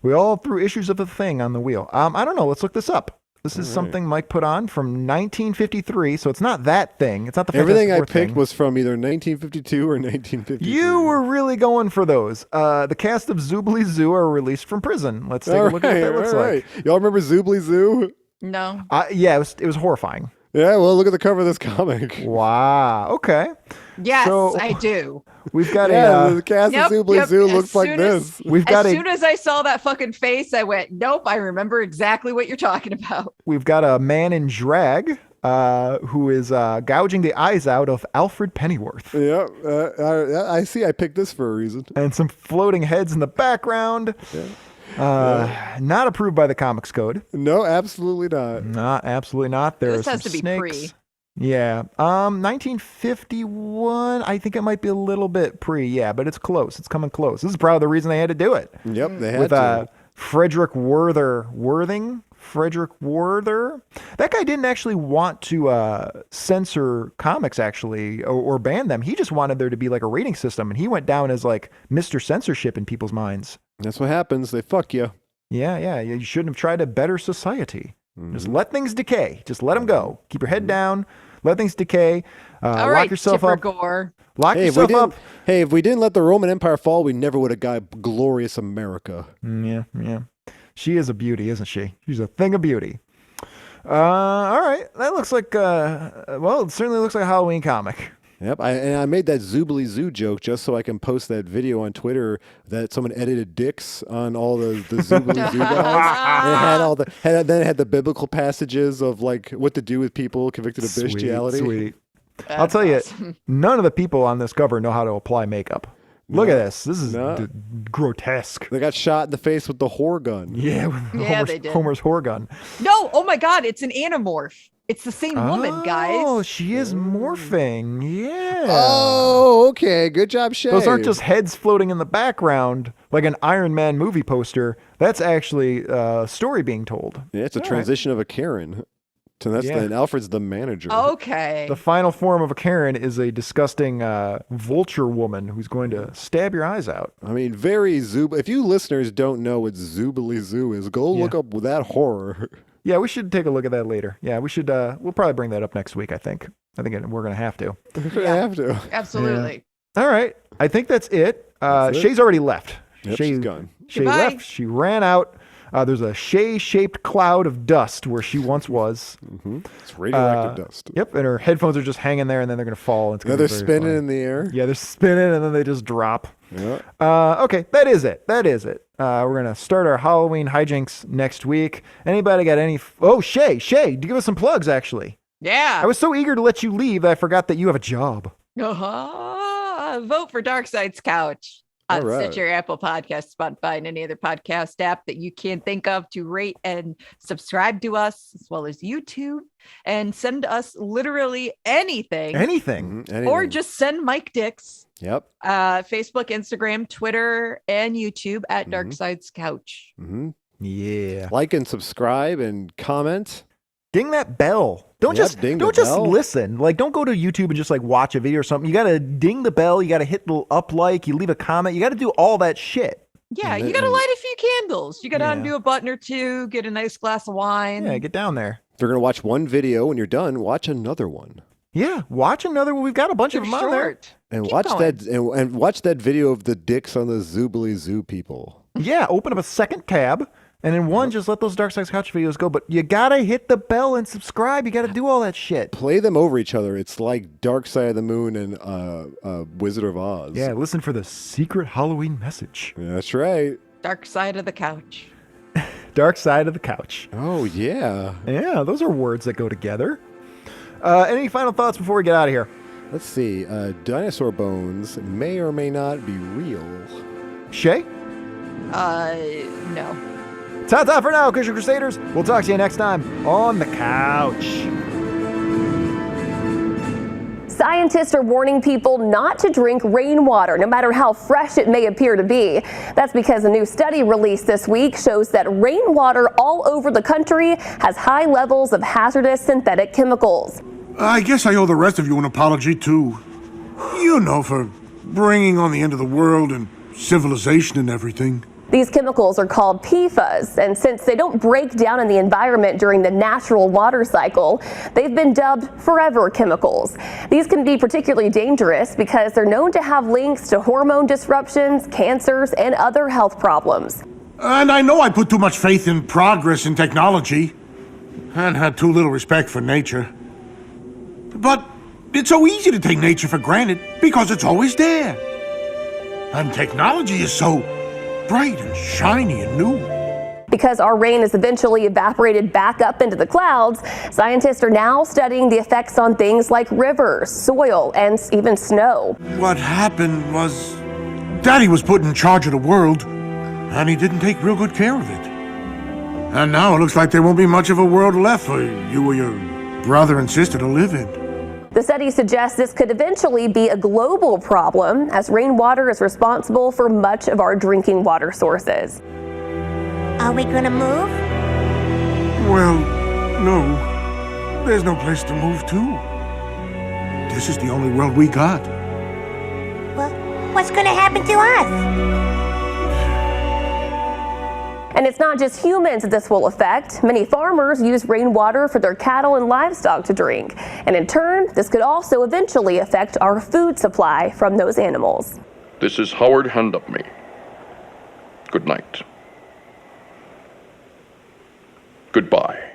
We all threw issues of a thing on the wheel. I don't know. Let's look this up. This is something Mike put on from 1953, so it's not that thing. It's not the Everything I Fantastic Four picked thing. was from either 1952 or 1953. You were really going for those. The cast of Zoobly Zoo are released from prison. Let's take a look at what that looks like. Y'all remember Zoobly Zoo? No. Yeah, it was horrifying. Yeah, well, look at the cover of this comic. Wow. Okay. Yes, So- I do. We've got The cast of Zoobly Zoo As looks like soon this. We've got as a soon as I saw that fucking face, I went, nope, I remember exactly what you're talking about. we've got a man in drag who is gouging the eyes out of Alfred Pennyworth. Yeah, I see. I picked this for a reason. And some floating heads in the background. Not approved by the Comics Code. No, absolutely not. Absolutely not. There This are has some to be snakes. pre. Yeah. 1951. I think it might be a little bit pre. Yeah, but it's close. It's coming close. This is probably the reason they had to do it. Yep, they had With to. Frederick Worthing. Frederick Werther. That guy didn't actually want to censor comics, actually, or ban them. He just wanted there to be like a rating system, and he went down as like Mr. Censorship in people's minds. That's what happens. They fuck you. Yeah. You shouldn't have tried a better society. Mm-hmm. Just let things decay. Just let them go. Keep your head down. Let things decay. All Lock right, yourself Chipper up. Gore. Lock Hey, if we yourself up. if we didn't let the Roman Empire fall, we never would have got glorious America. Yeah. She is a beauty, isn't she? She's a thing of beauty. All right. That looks like, well, it certainly looks like a Halloween comic. Yep, I made that Zoobly Zoo joke just so I can post that video on Twitter that someone edited dicks on all the Zoobly Zoo guys. And it had all then it had the biblical passages of like what to do with people convicted of bestiality. Sweet. I'll tell you, none of the people on this cover know how to apply makeup. Look at this. This is grotesque. They got shot in the face with the whore gun. Yeah, they did. Homer's whore gun. No, oh my God, it's an anamorph. It's the same woman, guys. Oh, she is morphing. Yeah. Oh, okay. Good job, Shay. Those aren't just heads floating in the background like an Iron Man movie poster. That's actually a story being told. Yeah, it's a transition of a Karen. So and Alfred's the manager. Okay. The final form of a Karen is a disgusting vulture woman who's going to stab your eyes out. I mean, very If you listeners don't know what Zoobly Zoo is, go look up that horror. Yeah, we should take a look at that later. Yeah, we should. We'll probably bring that up next week. I think we're gonna have to. We're gonna have to. Absolutely. Yeah. All right. I think that's it. That's it. Shay's already left. Yep, she's gone. Shay Goodbye. left. She ran out. There's a Shay-shaped cloud of dust where she once was. Mm-hmm. It's radioactive dust. Yep, and her headphones are just hanging there, and then they're gonna fall. It's Yeah, they're spinning in the air. Yeah, they're spinning, and then they just drop. Yeah. Okay, that is it. We're gonna start our Halloween hijinks next week. Anybody got any? Oh, Shay, give us some plugs. Actually, Yeah. I was so eager to let you leave that I forgot that you have a job. Vote for Dark Side's Couch on All right. Stitcher, Apple Podcasts, Spotify, and any other podcast app that you can think of to rate and subscribe to us, as well as YouTube, and send us literally anything. Anything. Or just send Mike dicks. Yep. Facebook, Instagram, Twitter, and YouTube at Dark Side's Couch. Yeah. Like and subscribe and comment. Ding that bell. Don't just listen. Like, don't go to YouTube and just like watch a video or something. You gotta ding the bell. You gotta hit the up like. You leave a comment. You gotta do all that shit. Yeah, you gotta light a few candles. You gotta undo a button or two. Get a nice glass of wine. Yeah, get down there. If you're gonna watch one video, when you're done, watch another one. Yeah, watch another one. We've got a bunch of them on there. And Keep watch going. that and watch that video of the dicks on the Zoobly Zoo people. Yeah, open up a second tab. And in one, just let those Dark Side's Couch videos go. But you gotta hit the bell and subscribe. You gotta do all that shit. Play them over each other. It's like Dark Side of the Moon and Wizard of Oz. Yeah, listen for the secret Halloween message. That's right. Dark Side of the Couch. Dark Side of the Couch. Oh, yeah. Yeah, those are words that go together. Any final thoughts before we get out of here? Let's see. Dinosaur bones may or may not be real. Shay? No. Ta-ta for now, Christian Crusaders. We'll talk to you next time on the couch. Scientists are warning people not to drink rainwater, no matter how fresh it may appear to be. That's because a new study released this week shows that rainwater all over the country has high levels of hazardous synthetic chemicals. I guess I owe the rest of you an apology, too. You know, for bringing on the end of the world and civilization and everything. These chemicals are called PFAS, and since they don't break down in the environment during the natural water cycle, they've been dubbed forever chemicals. These can be particularly dangerous because they're known to have links to hormone disruptions, cancers, and other health problems. And I know I put too much faith in progress in technology and had too little respect for nature. But it's so easy to take nature for granted because it's always there. And technology is so bright and shiny and new. Because our rain is eventually evaporated back up into the clouds, scientists are now studying the effects on things like rivers, soil, and even snow. What happened was Daddy was put in charge of the world, and he didn't take real good care of it. And now it looks like there won't be much of a world left for you or your brother and sister to live in. The study suggests this could eventually be a global problem, as rainwater is responsible for much of our drinking water sources. Are we gonna move? Well, no. There's no place to move to. This is the only world we got. Well, what's gonna happen to us? And it's not just humans that this will affect. Many farmers use rainwater for their cattle and livestock to drink. And in turn, this could also eventually affect our food supply from those animals. This is Howard Handupme. Good night. Goodbye.